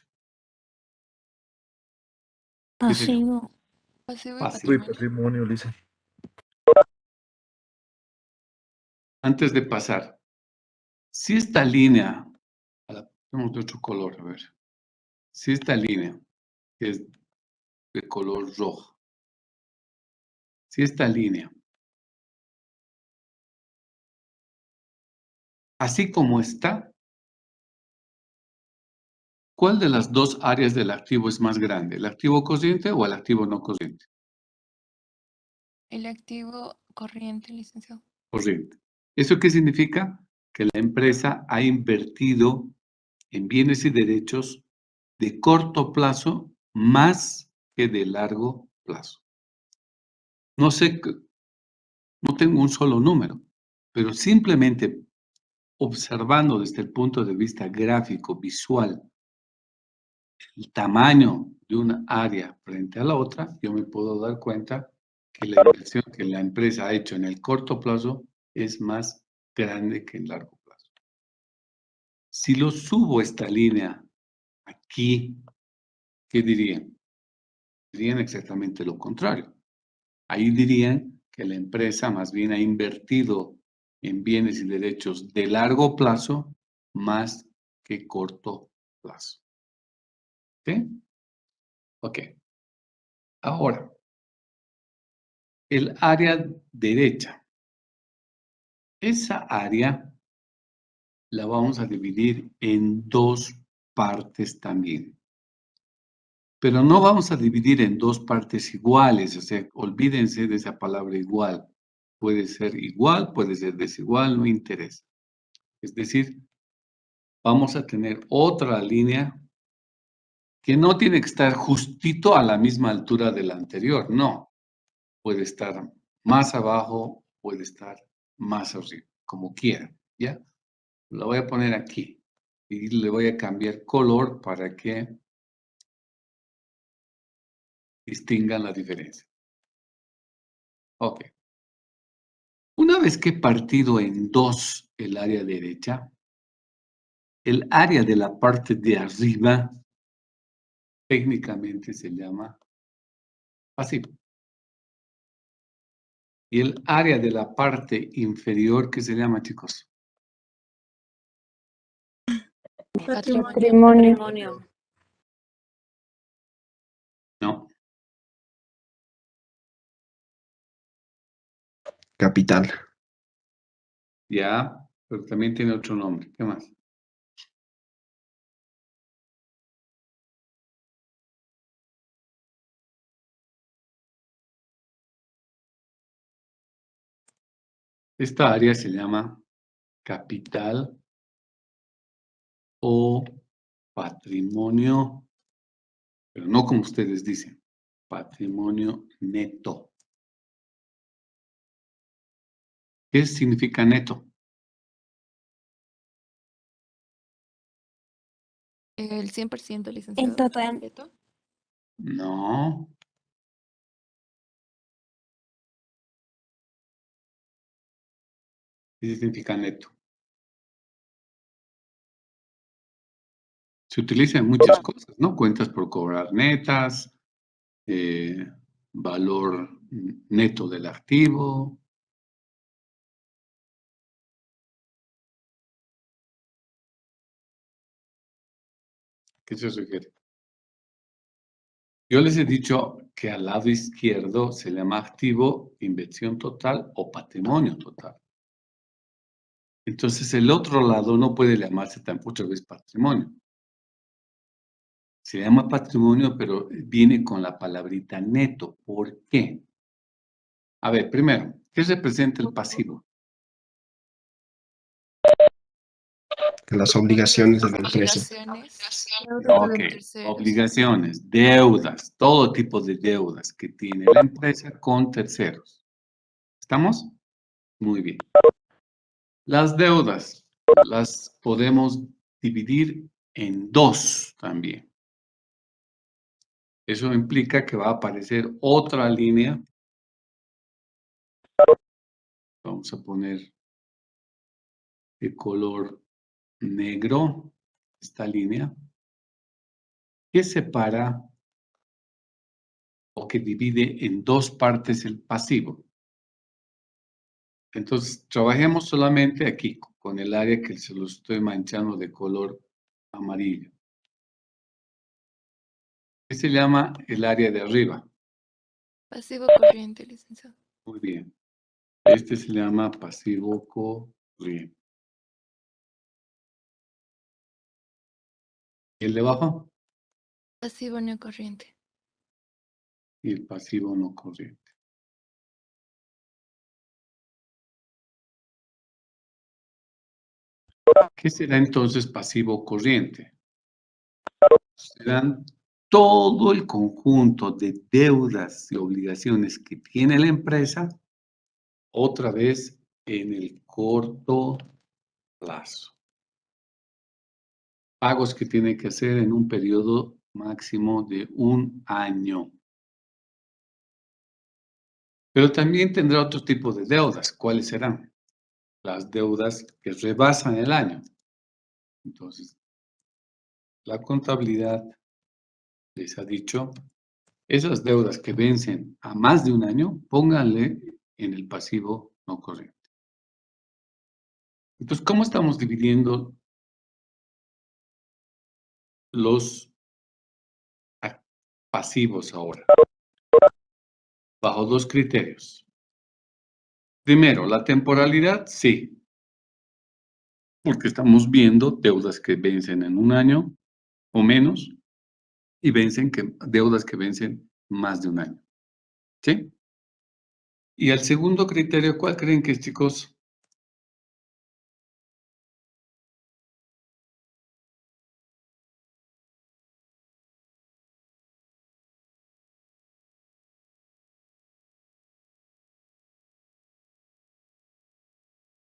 ¿Qué se llama? Pasivo. Pasivo y Pasivo. Uy, patrimonio. patrimonio, dice. Antes de pasar, si esta línea, tenemos de otro color, a ver. Si esta línea, que es de color rojo, si esta línea, así como está, ¿cuál de las dos áreas del activo es más grande? ¿El activo corriente o el activo no corriente? El activo corriente, licenciado. Corriente. ¿Eso qué significa? Que la empresa ha invertido en bienes y derechos de corto plazo más que de largo plazo. No sé, no tengo un solo número, pero simplemente observando desde el punto de vista gráfico, visual, el tamaño de una área frente a la otra, yo me puedo dar cuenta que la inversión que la empresa ha hecho en el corto plazo es más grande que en largo plazo. Si lo subo esta línea aquí, ¿qué dirían? Dirían exactamente lo contrario. Ahí dirían que la empresa más bien ha invertido en bienes y derechos de largo plazo más que corto plazo. ¿Sí? Ok. Ahora, el área derecha. Esa área la vamos a dividir en dos partes también. Pero no vamos a dividir en dos partes iguales, o sea, olvídense de esa palabra igual. Puede ser igual, puede ser desigual, no interesa. Es decir, vamos a tener otra línea que no tiene que estar justito a la misma altura de la anterior, no. Puede estar más abajo, puede estar más arriba, como quiera, ¿ya? Lo voy a poner aquí y le voy a cambiar color para que distingan la diferencia. Ok. Una vez que he partido en dos el área derecha, el área de la parte de arriba técnicamente se llama pasivo. Y el área de la parte inferior, ¿qué se llama, chicos? Patrimonio. No, Capital. ya, pero también tiene otro nombre. ¿Qué más? Esta área se llama capital o patrimonio, pero no como ustedes dicen, patrimonio neto. ¿Qué significa neto? El 100%, licenciado. En total. completo. No. ¿Qué significa neto? Se utiliza en muchas cosas, ¿no? Cuentas por cobrar netas, valor neto del activo. ¿Qué se refiere? Yo les he dicho que al lado izquierdo se llama activo, inversión total o patrimonio total. Entonces el otro lado no puede llamarse tampoco vez patrimonio. Se llama patrimonio, pero viene con la palabrita neto. ¿Por qué? A ver, primero, ¿qué representa el pasivo? Las obligaciones de la empresa. Obligaciones. Ok, terceros. obligaciones, deudas, todo tipo de deudas que tiene la empresa con terceros. ¿Estamos? Muy bien. Las deudas las podemos dividir en dos también. Eso implica que va a aparecer otra línea. Vamos a poner de color negro esta línea que separa o que divide en dos partes el pasivo. Entonces, trabajemos solamente aquí con el área que se lo estoy manchando de color amarillo. ¿Qué se llama el área de arriba? Pasivo corriente, licenciado. Muy bien. Este se llama pasivo corriente. ¿Y el de abajo? Pasivo no corriente. Y el pasivo no corriente. ¿Qué será entonces pasivo corriente? Serán todo el conjunto de deudas y obligaciones que tiene la empresa, otra vez en el corto plazo. Pagos que tiene que hacer en un periodo máximo de 1 año. Pero también tendrá otro tipo de deudas. ¿Cuáles serán? Las deudas que rebasan el año. Entonces, la contabilidad les ha dicho, esas deudas que vencen a más de 1 año, pónganle en el pasivo no corriente. Entonces, ¿cómo estamos dividiendo los pasivos ahora? bajo dos criterios. Primero, la temporalidad, sí, porque estamos viendo deudas que vencen en un año o menos y deudas que vencen más de un año. ¿Sí? Y el segundo criterio, ¿cuál creen que es, chicos?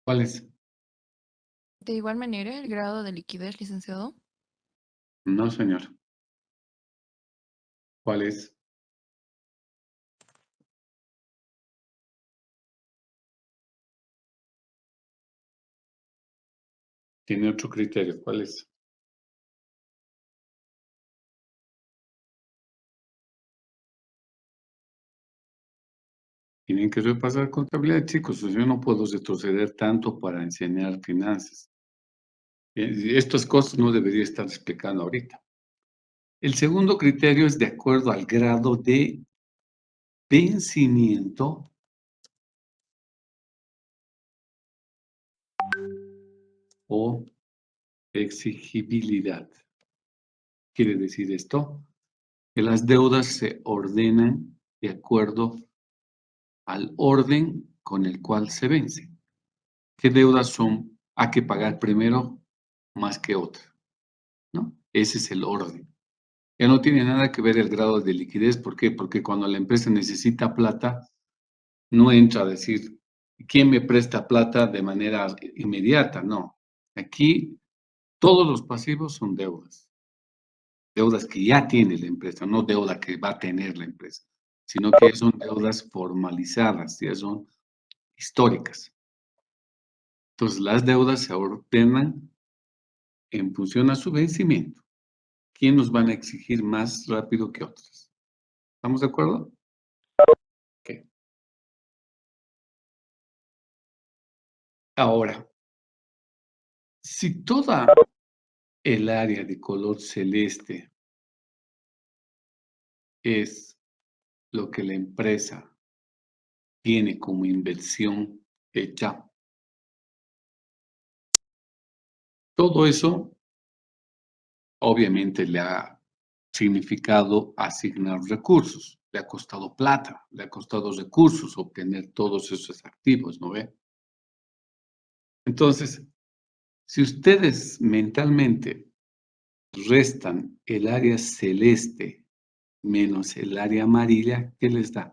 ¿Cuál es? De igual manera, el grado de liquidez, licenciado. No, señor. ¿Cuál es? Tiene otro criterio. ¿Cuál es? Tienen que repasar contabilidad, chicos. Yo no puedo retroceder tanto para enseñar finanzas. Estas cosas no debería estar explicando ahorita. El segundo criterio es de acuerdo al grado de vencimiento o exigibilidad. Quiere decir esto, que las deudas se ordenan de acuerdo al orden con el cual se vencen. ¿Qué deudas son a que pagar primero más que otra? ¿No? Ese es el orden. Ya no tiene nada que ver el grado de liquidez. ¿Por qué? Porque cuando la empresa necesita plata, no entra a decir, ¿quién me presta plata de manera inmediata? No. Aquí todos los pasivos son deudas. Deudas que ya tiene la empresa, no deuda que va a tener la empresa, sino que son deudas formalizadas, ya son históricas. Entonces, las deudas se ordenan en función a su vencimiento. ¿Quién nos van a exigir más rápido que otras? ¿Estamos de acuerdo? Ok. Ahora, si toda el área de color celeste es lo que la empresa tiene como inversión hecha, todo eso obviamente le ha significado asignar recursos, le ha costado plata, le ha costado recursos obtener todos esos activos, ¿no ve? Entonces, si ustedes mentalmente restan el área celeste menos el área amarilla, ¿qué les da?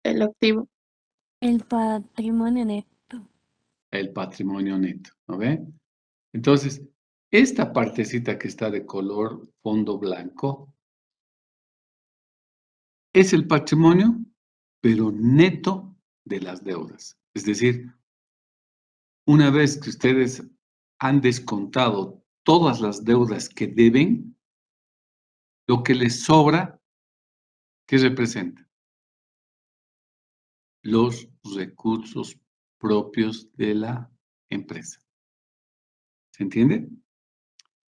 El activo. El patrimonio neto. El patrimonio neto, ¿no ve? Entonces, esta partecita que está de color fondo blanco es el patrimonio, pero neto de las deudas. Es decir, una vez que ustedes han descontado todas las deudas que deben, lo que les sobra, ¿qué representa? Los recursos propios de la empresa. ¿Se entiende?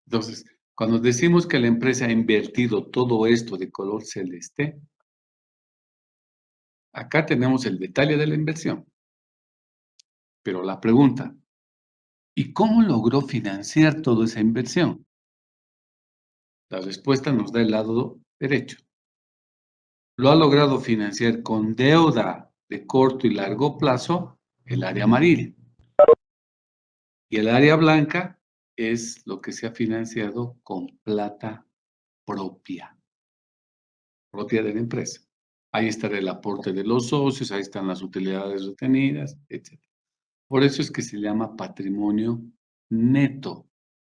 Entonces, cuando decimos que la empresa ha invertido todo esto de color celeste, acá tenemos el detalle de la inversión. Pero la pregunta, ¿y cómo logró financiar toda esa inversión? La respuesta nos da el lado derecho. Lo ha logrado financiar con deuda de corto y largo plazo, el área amarilla. Y el área blanca es lo que se ha financiado con plata propia de la empresa. Ahí está el aporte de los socios, ahí están las utilidades retenidas, etc. Por eso es que se llama patrimonio neto,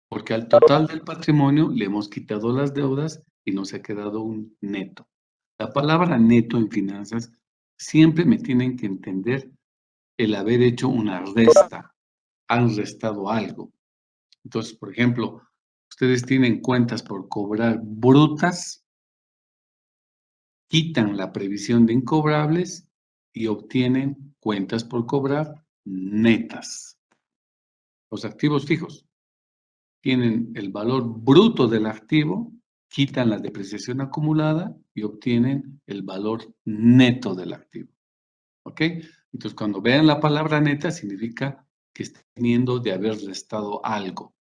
porque al total del patrimonio le hemos quitado las deudas y nos ha quedado un neto. La palabra neto en finanzas siempre me tienen que entender el haber hecho una resta, han restado algo. Entonces, por ejemplo, ustedes tienen cuentas por cobrar brutas, quitan la previsión de incobrables y obtienen cuentas por cobrar netas. Los activos fijos tienen el valor bruto del activo quitan la depreciación acumulada y obtienen el valor neto del activo. ¿Ok? Entonces, cuando vean la palabra neta, significa que está teniendo de haber restado algo.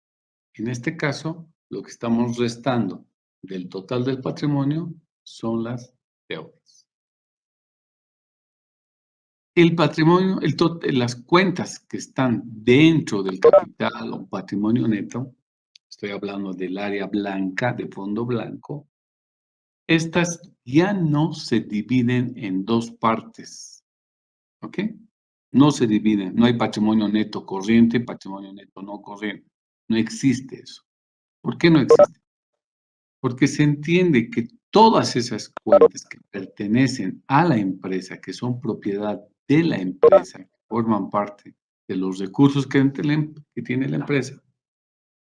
En este caso, lo que estamos restando del total del patrimonio son las deudas. El patrimonio, las cuentas que están dentro del capital o patrimonio neto, estoy hablando del área blanca, de fondo blanco, estas ya no se dividen en dos partes. ¿Ok? No se dividen. No hay patrimonio neto corriente, patrimonio neto no corriente. No existe eso. ¿Por qué no existe? Porque se entiende que todas esas cuentas que pertenecen a la empresa, que son propiedad de la empresa, que forman parte de los recursos que tiene la empresa,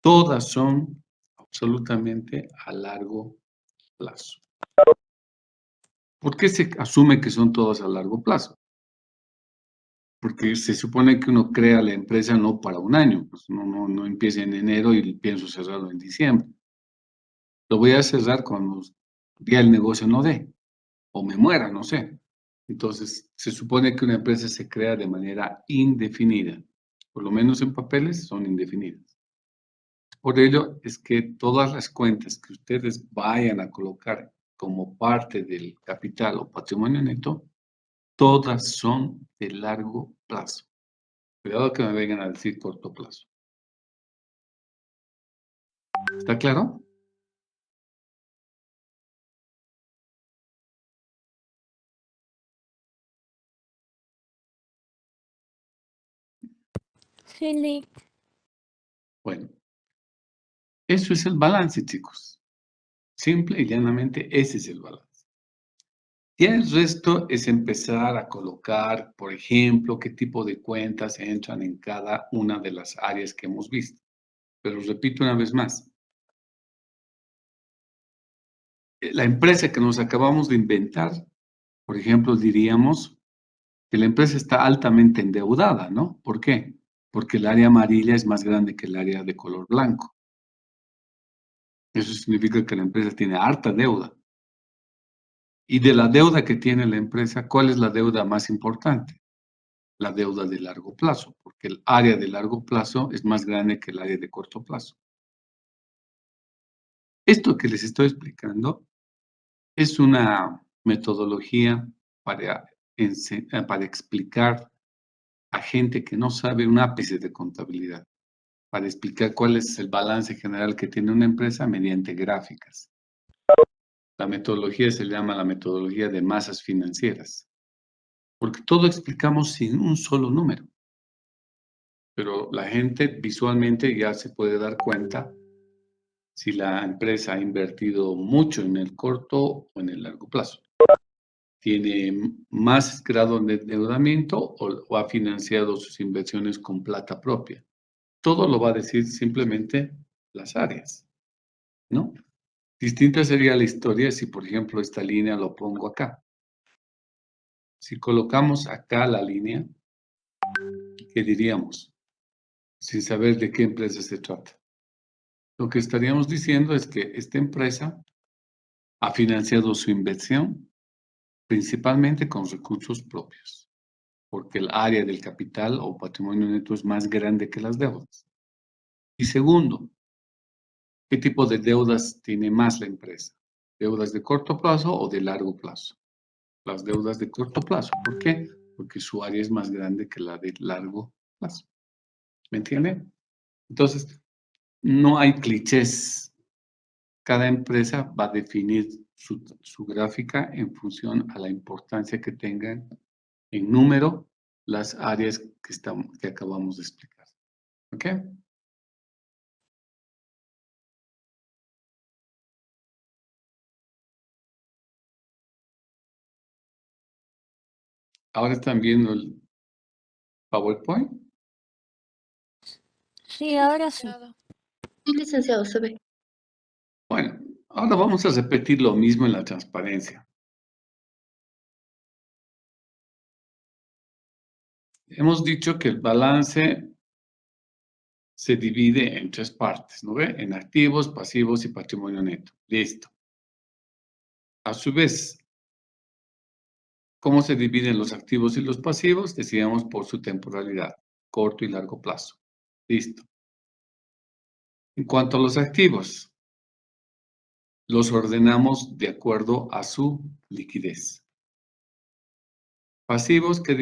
todas son absolutamente a largo plazo. ¿Por qué se asume que son todas a largo plazo? Porque se supone que uno crea la empresa no para un año, pues no empieza en enero y pienso cerrarlo en diciembre. Lo voy a cerrar cuando ya el negocio no dé, o me muera, no sé. Entonces, se supone que una empresa se crea de manera indefinida, por lo menos en papeles son indefinidas. Por ello es que todas las cuentas que ustedes vayan a colocar como parte del capital o patrimonio neto, todas son de largo plazo. Cuidado que me vengan a decir corto plazo. ¿Está claro? Sí, Lick. Bueno, eso es el balance, chicos. Simple y llanamente, ese es el balance. Ya el resto es empezar a colocar, por ejemplo, qué tipo de cuentas entran en cada una de las áreas que hemos visto. Pero repito una vez más, la empresa que nos acabamos de inventar, por ejemplo, diríamos que la empresa está altamente endeudada, ¿no? ¿Por qué? Porque el área amarilla es más grande que el área de color blanco. Eso significa que la empresa tiene harta deuda. Y de la deuda que tiene la empresa, ¿cuál es la deuda más importante? La deuda de largo plazo, porque el área de largo plazo es más grande que el área de corto plazo. Esto que les estoy explicando es una metodología para explicar a gente que no sabe un ápice de contabilidad, para explicar cuál es el balance general que tiene una empresa mediante gráficas. La metodología se llama la metodología de masas financieras, porque todo explicamos sin un solo número. Pero la gente visualmente ya se puede dar cuenta si la empresa ha invertido mucho en el corto o en el largo plazo. Tiene más grado de endeudamiento o ha financiado sus inversiones con plata propia. Todo lo va a decir simplemente las áreas, ¿no? Distinta sería la historia si, por ejemplo, esta línea lo pongo acá. Si colocamos acá la línea, ¿qué diríamos? Sin saber de qué empresa se trata. Lo que estaríamos diciendo es que esta empresa ha financiado su inversión principalmente con recursos propios, porque el área del capital o patrimonio neto es más grande que las deudas. Y segundo, ¿qué tipo de deudas tiene más la empresa? ¿Deudas de corto plazo o de largo plazo? Las deudas de corto plazo. ¿Por qué? Porque su área es más grande que la de largo plazo. ¿Me entienden? Entonces, no hay clichés. Cada empresa va a definir su gráfica en función a la importancia que tengan en número las áreas que acabamos de explicar. ¿Ok? Ahora están viendo el PowerPoint. Sí, ahora sí. Sí, licenciado, se ve. Bueno, ahora vamos a repetir lo mismo en la transparencia. Hemos dicho que el balance se divide en 3 partes, ¿no ve? En activos, pasivos y patrimonio neto. Listo. A su vez, ¿cómo se dividen los activos y los pasivos? Decíamos por su temporalidad, corto y largo plazo. Listo. En cuanto a los activos, los ordenamos de acuerdo a su liquidez. Pasivos, que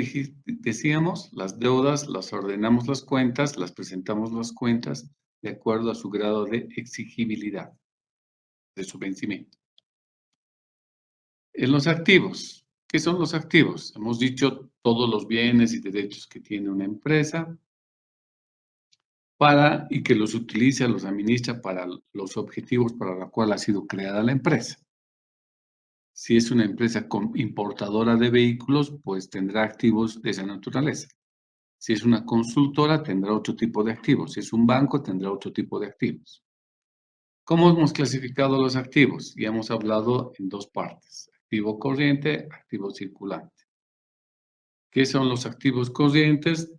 decíamos, las deudas, las ordenamos las cuentas, las presentamos las cuentas de acuerdo a su grado de exigibilidad de su vencimiento. En los activos, ¿qué son los activos? Hemos dicho todos los bienes y derechos que tiene una empresa y que los utiliza, los administra para los objetivos para los cuales ha sido creada la empresa. Si es una empresa importadora de vehículos, pues tendrá activos de esa naturaleza. Si es una consultora, tendrá otro tipo de activos. Si es un banco, tendrá otro tipo de activos. ¿Cómo hemos clasificado los activos? Ya hemos hablado en 2 partes. Activo corriente, activo circulante. ¿Qué son los activos corrientes?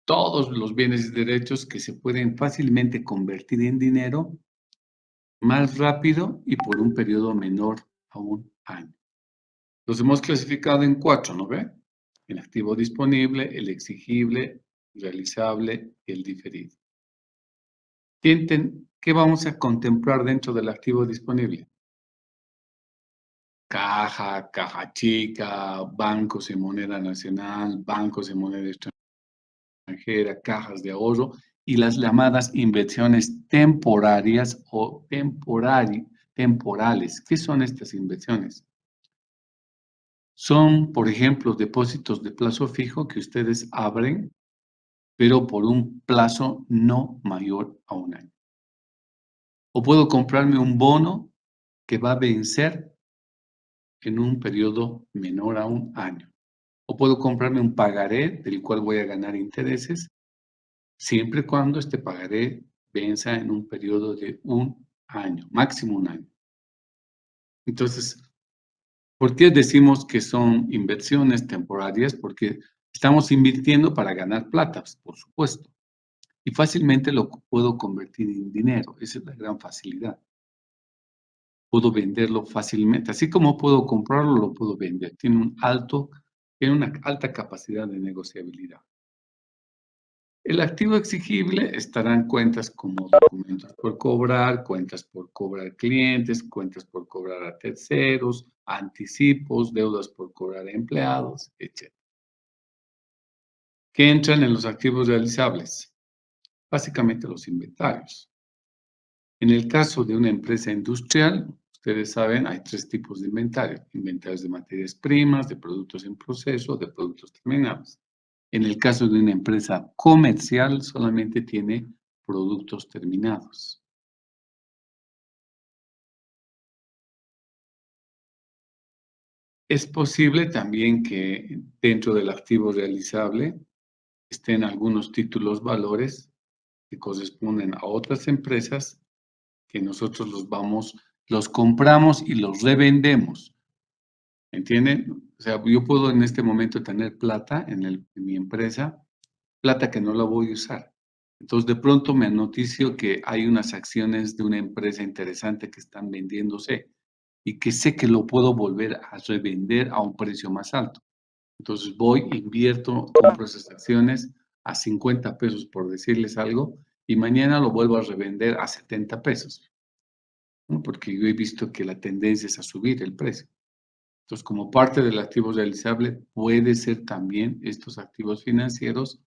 Todos los bienes y derechos que se pueden fácilmente convertir en dinero más rápido y por un periodo menor a un año. Los hemos clasificado en 4, ¿no ve? El activo disponible, el exigible, realizable y el diferido. ¿Qué vamos a contemplar dentro del activo disponible? Caja chica, bancos en moneda nacional, bancos en moneda extranjera, cajas de ahorro y las llamadas inversiones temporarias o temporales. ¿Qué son estas inversiones? Son, por ejemplo, depósitos de plazo fijo que ustedes abren, pero por un plazo no mayor a un año. O puedo comprarme un bono que va a vencer en un periodo menor a un año. O puedo comprarme un pagaré del cual voy a ganar intereses, siempre y cuando este pagaré venza en un periodo de un año, máximo un año. Entonces, ¿por qué decimos que son inversiones temporarias? Porque estamos invirtiendo para ganar plata, por supuesto. Y fácilmente lo puedo convertir en dinero. Esa es la gran facilidad. Puedo venderlo fácilmente. Así como puedo comprarlo, lo puedo vender. Tiene una alta capacidad de negociabilidad. El activo exigible estarán cuentas como documentos por cobrar, cuentas por cobrar clientes, cuentas por cobrar a terceros, anticipos, deudas por cobrar a empleados, etc. ¿Qué entran en los activos realizables? Básicamente los inventarios. En el caso de una empresa industrial, ustedes saben, hay 3 tipos de inventarios. Inventarios de materias primas, de productos en proceso, de productos terminados. En el caso de una empresa comercial, solamente tiene productos terminados. Es posible también que dentro del activo realizable estén algunos títulos valores que corresponden a otras empresas que nosotros los compramos y los revendemos. ¿Entienden? O sea, yo puedo en este momento tener plata en mi empresa, plata que no la voy a usar. Entonces, de pronto me noticio que hay unas acciones de una empresa interesante que están vendiéndose y que sé que lo puedo volver a revender a un precio más alto. Entonces, invierto, compro esas acciones a 50 pesos, por decirles algo, y mañana lo vuelvo a revender a 70 pesos, ¿no? Porque yo he visto que la tendencia es a subir el precio. Entonces, como parte del activo realizable, puede ser también estos activos financieros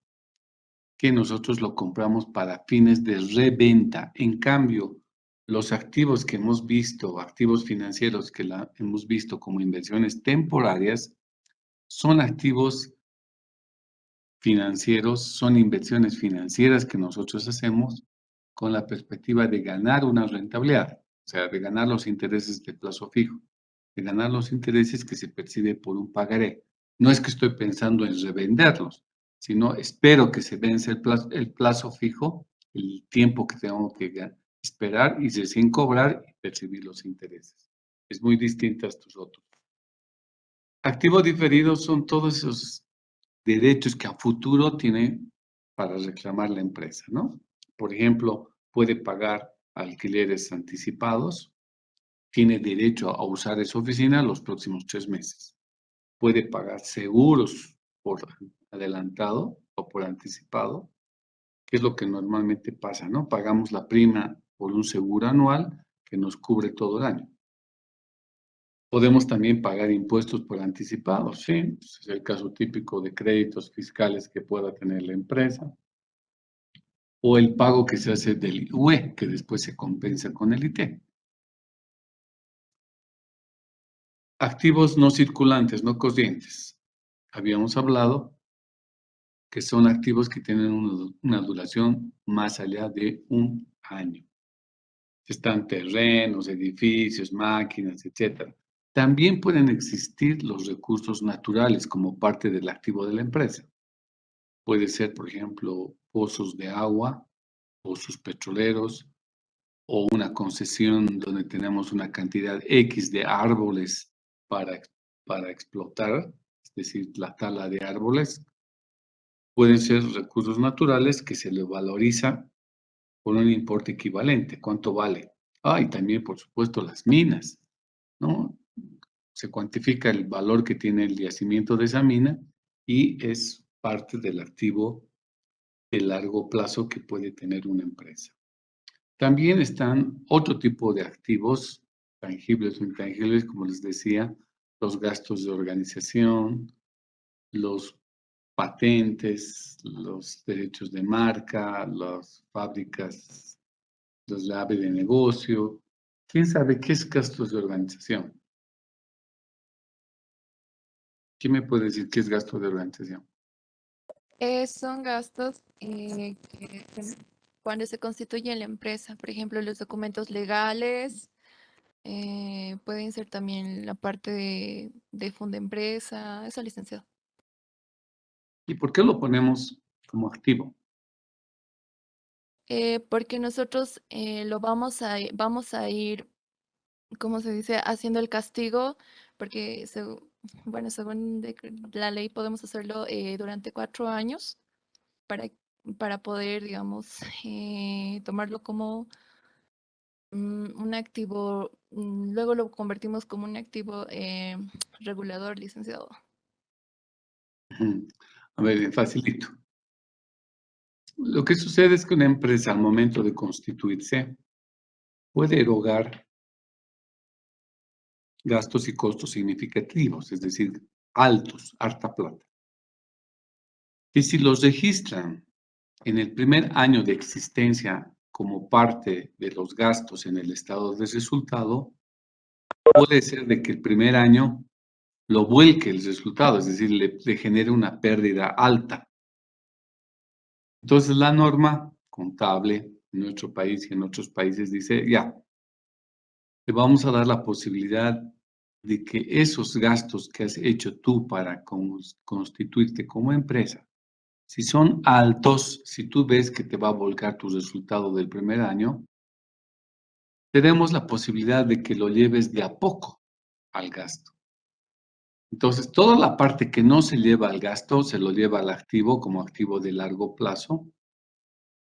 que nosotros lo compramos para fines de reventa. En cambio, los activos que hemos visto, activos financieros que hemos visto como inversiones temporarias, son activos financieros, son inversiones financieras que nosotros hacemos con la perspectiva de ganar una rentabilidad, o sea, de ganar los intereses de plazo fijo, de ganar los intereses que se percibe por un pagaré. No es que estoy pensando en revenderlos, sino espero que se vence el plazo fijo, el tiempo que tengo que esperar y recién cobrar y percibir los intereses. Es muy distinto a estos otros. Activos diferidos son todos esos derechos que a futuro tiene para reclamar la empresa, ¿no? Por ejemplo, puede pagar alquileres anticipados, tiene derecho a usar esa oficina los próximos 3 meses. Puede pagar seguros por adelantado o por anticipado, que es lo que normalmente pasa, ¿no? Pagamos la prima por un seguro anual que nos cubre todo el año. Podemos también pagar impuestos por anticipado, sí, es el caso típico de créditos fiscales que pueda tener la empresa, o el pago que se hace del IUE, que después se compensa con el IT. Activos no circulantes, no corrientes. Habíamos hablado que son activos que tienen una duración más allá de 1 año. Están terrenos, edificios, máquinas, etc. También pueden existir los recursos naturales como parte del activo de la empresa. Puede ser, por ejemplo, pozos de agua, pozos petroleros, o una concesión donde tenemos una cantidad X de árboles para explotar, es decir, la tala de árboles. Pueden ser recursos naturales que se le valoriza por un importe equivalente. ¿Cuánto vale? Y también, por supuesto, las minas, ¿no? Se cuantifica el valor que tiene el yacimiento de esa mina y es parte del activo de largo plazo que puede tener una empresa. También están otro tipo de activos, tangibles o intangibles, como les decía, los gastos de organización, los patentes, los derechos de marca, las fábricas, los llaves de negocio. ¿Quién sabe qué es gastos de organización? ¿Quién me puede decir qué es gasto de organización? Son gastos cuando se constituye la empresa, por ejemplo, los documentos legales, pueden ser también la parte de fondo de empresa, eso, licenciado. ¿Y por qué lo ponemos como activo? Porque nosotros vamos a ir, ¿cómo se dice? Haciendo el castigo, porque bueno, según la ley podemos hacerlo durante 4 años para, para poder, digamos, tomarlo como un activo, luego lo convertimos como un activo regulador, licenciado. A ver, facilito. Lo que sucede es que una empresa al momento de constituirse puede erogar gastos y costos significativos, es decir, altos, harta plata. Y si los registran en el primer año de existencia como parte de los gastos en el estado de resultado, puede ser de que el primer año lo vuelque el resultado, es decir, le genere una pérdida alta. Entonces, la norma contable en nuestro país y en otros países dice, ya, te vamos a dar la posibilidad de que esos gastos que has hecho tú para constituirte como empresa, si son altos, si tú ves que te va a volcar tu resultado del primer año, tenemos la posibilidad de que lo lleves de a poco al gasto. Entonces, toda la parte que no se lleva al gasto, se lo lleva al activo como activo de largo plazo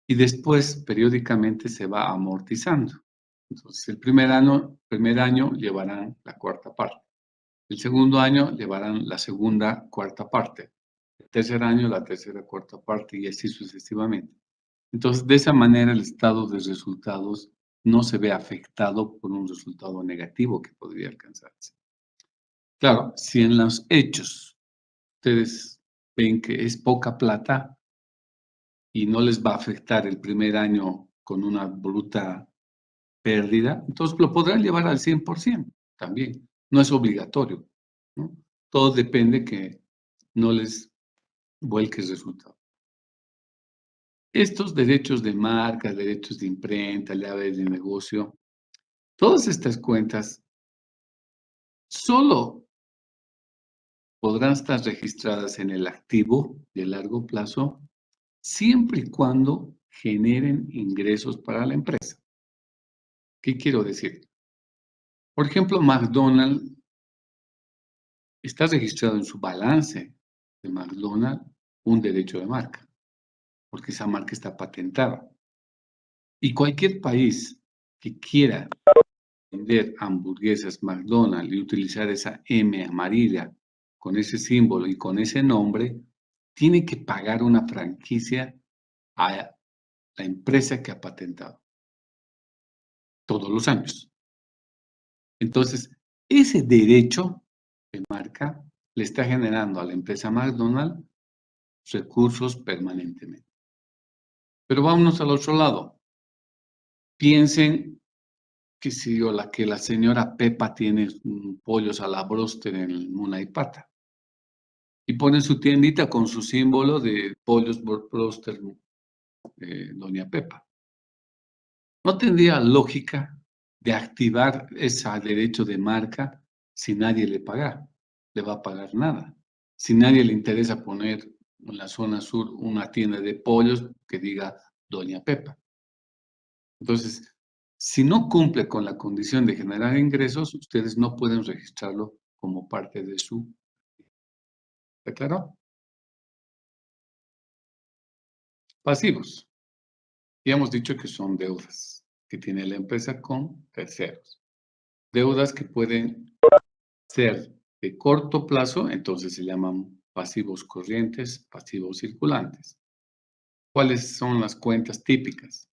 y después periódicamente se va amortizando. Entonces, el primer año llevarán la cuarta parte. El segundo año llevarán la segunda cuarta parte. El tercer año la tercera cuarta parte y así sucesivamente. Entonces, de esa manera el estado de resultados no se ve afectado por un resultado negativo que podría alcanzarse. Claro, si en los hechos ustedes ven que es poca plata y no les va a afectar el primer año con una bruta pérdida, entonces lo podrán llevar al 100% también. No es obligatorio, ¿no? Todo depende que no les vuelque el resultado. Estos derechos de marca, derechos de imprenta, llaves de negocio, todas estas cuentas solo podrán estar registradas en el activo de largo plazo siempre y cuando generen ingresos para la empresa. ¿Qué quiero decir? Por ejemplo, McDonald's está registrado en su balance de McDonald's un derecho de marca, porque esa marca está patentada. Y cualquier país que quiera vender hamburguesas McDonald's y utilizar esa M amarilla con ese símbolo y con ese nombre, tiene que pagar una franquicia a la empresa que ha patentado todos los años. Entonces, ese derecho de marca le está generando a la empresa McDonald's recursos permanentemente. Pero vámonos al otro lado. Piensen que que la señora Pepa tiene pollos a la bróster en una Ipata y pone su tiendita con su símbolo de pollos bróster Doña Pepa. No tendría lógica de activar ese derecho de marca si nadie le va a pagar nada. Si nadie le interesa poner en la zona sur una tienda de pollos que diga Doña Pepa. Entonces, si no cumple con la condición de generar ingresos, ustedes no pueden registrarlo como parte de su... ¿Está claro? Pasivos. Ya hemos dicho que son deudas que tiene la empresa con terceros. Deudas que pueden ser de corto plazo, entonces se llaman pasivos corrientes, pasivos circulantes. ¿Cuáles son las cuentas típicas?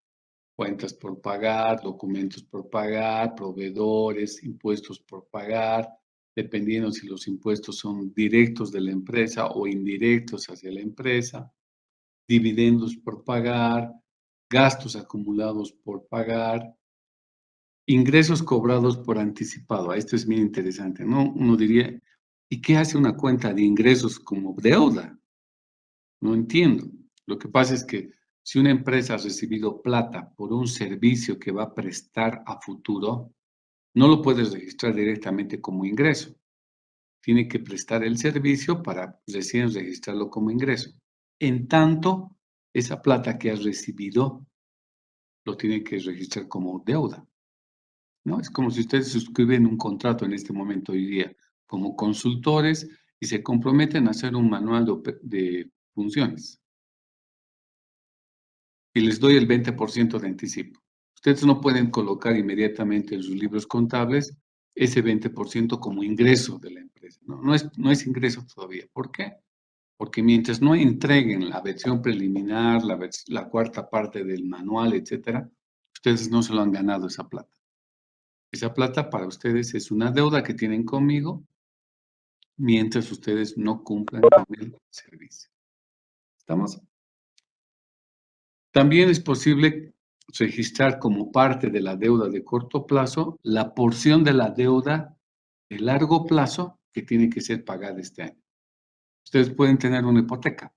Cuentas por pagar, documentos por pagar, proveedores, impuestos por pagar, dependiendo si los impuestos son directos de la empresa o indirectos hacia la empresa, dividendos por pagar, gastos acumulados por pagar, ingresos cobrados por anticipado. Esto es bien interesante, ¿no? Uno diría, ¿y qué hace una cuenta de ingresos como deuda? No entiendo. Lo que pasa es que si una empresa ha recibido plata por un servicio que va a prestar a futuro, no lo puedes registrar directamente como ingreso. Tiene que prestar el servicio para recién registrarlo como ingreso. En tanto, esa plata que has recibido lo tiene que registrar como deuda, ¿no? Es como si ustedes suscriben un contrato en este momento hoy día como consultores y se comprometen a hacer un manual de funciones. Y les doy el 20% de anticipo. Ustedes no pueden colocar inmediatamente en sus libros contables ese 20% como ingreso de la empresa. No es ingreso todavía. ¿Por qué? Porque mientras no entreguen la versión preliminar, la cuarta parte del manual, etcétera, ustedes no se lo han ganado esa plata. Esa plata para ustedes es una deuda que tienen conmigo mientras ustedes no cumplan con el servicio. ¿Estamos? También es posible registrar como parte de la deuda de corto plazo la porción de la deuda de largo plazo que tiene que ser pagada este año. Ustedes pueden tener una hipoteca.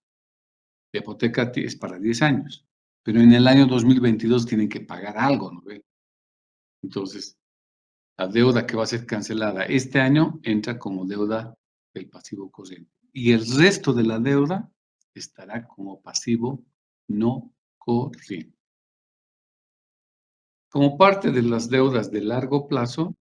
La hipoteca es para 10 años, pero en el año 2022 tienen que pagar algo, ¿no ve? Entonces, la deuda que va a ser cancelada este año entra como deuda del pasivo corriente. Y el resto de la deuda estará como pasivo no corriente. Como parte de las deudas de largo plazo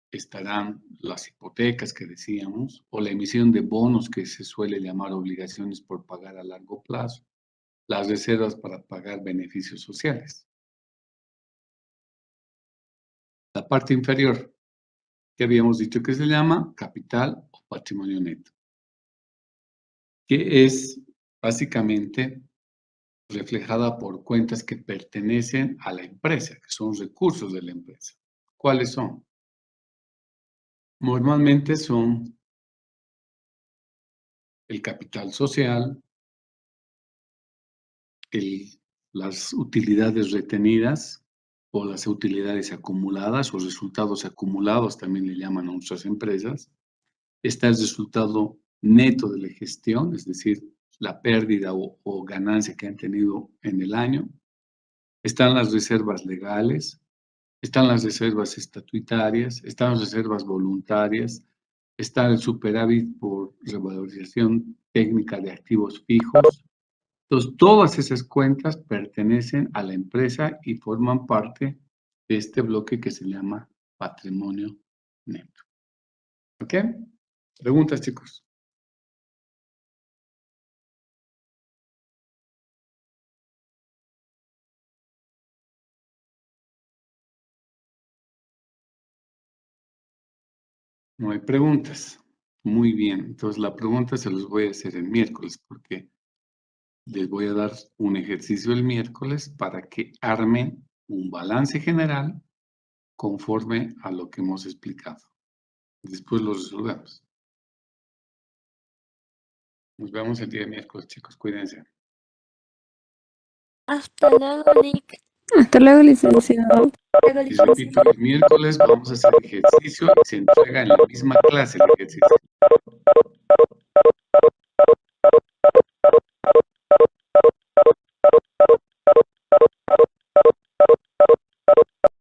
estarán las hipotecas que decíamos o la emisión de bonos que se suele llamar obligaciones por pagar a largo plazo, las reservas para pagar beneficios sociales. La parte inferior, que habíamos dicho que se llama capital o patrimonio neto, que es básicamente reflejada por cuentas que pertenecen a la empresa, que son recursos de la empresa. ¿Cuáles son? Normalmente son el capital social, las utilidades retenidas o las utilidades acumuladas o resultados acumulados, también le llaman a nuestras empresas. Está el resultado neto de la gestión, es decir, la pérdida o ganancia que han tenido en el año. Están las reservas legales, están las reservas estatutarias, están las reservas voluntarias, está el superávit por revalorización técnica de activos fijos. Entonces, todas esas cuentas pertenecen a la empresa y forman parte de este bloque que se llama patrimonio neto. ¿Ok? ¿Preguntas, chicos? No hay preguntas. Muy bien. Entonces la pregunta se los voy a hacer el miércoles porque les voy a dar un ejercicio el miércoles para que armen un balance general conforme a lo que hemos explicado. Después lo resolvemos. Nos vemos el día de miércoles, chicos. Cuídense. Hasta luego, Nick. Hasta luego, licenciado. Luego, Y repito, el miércoles vamos a hacer ejercicio y se entrega en la misma clase el ejercicio.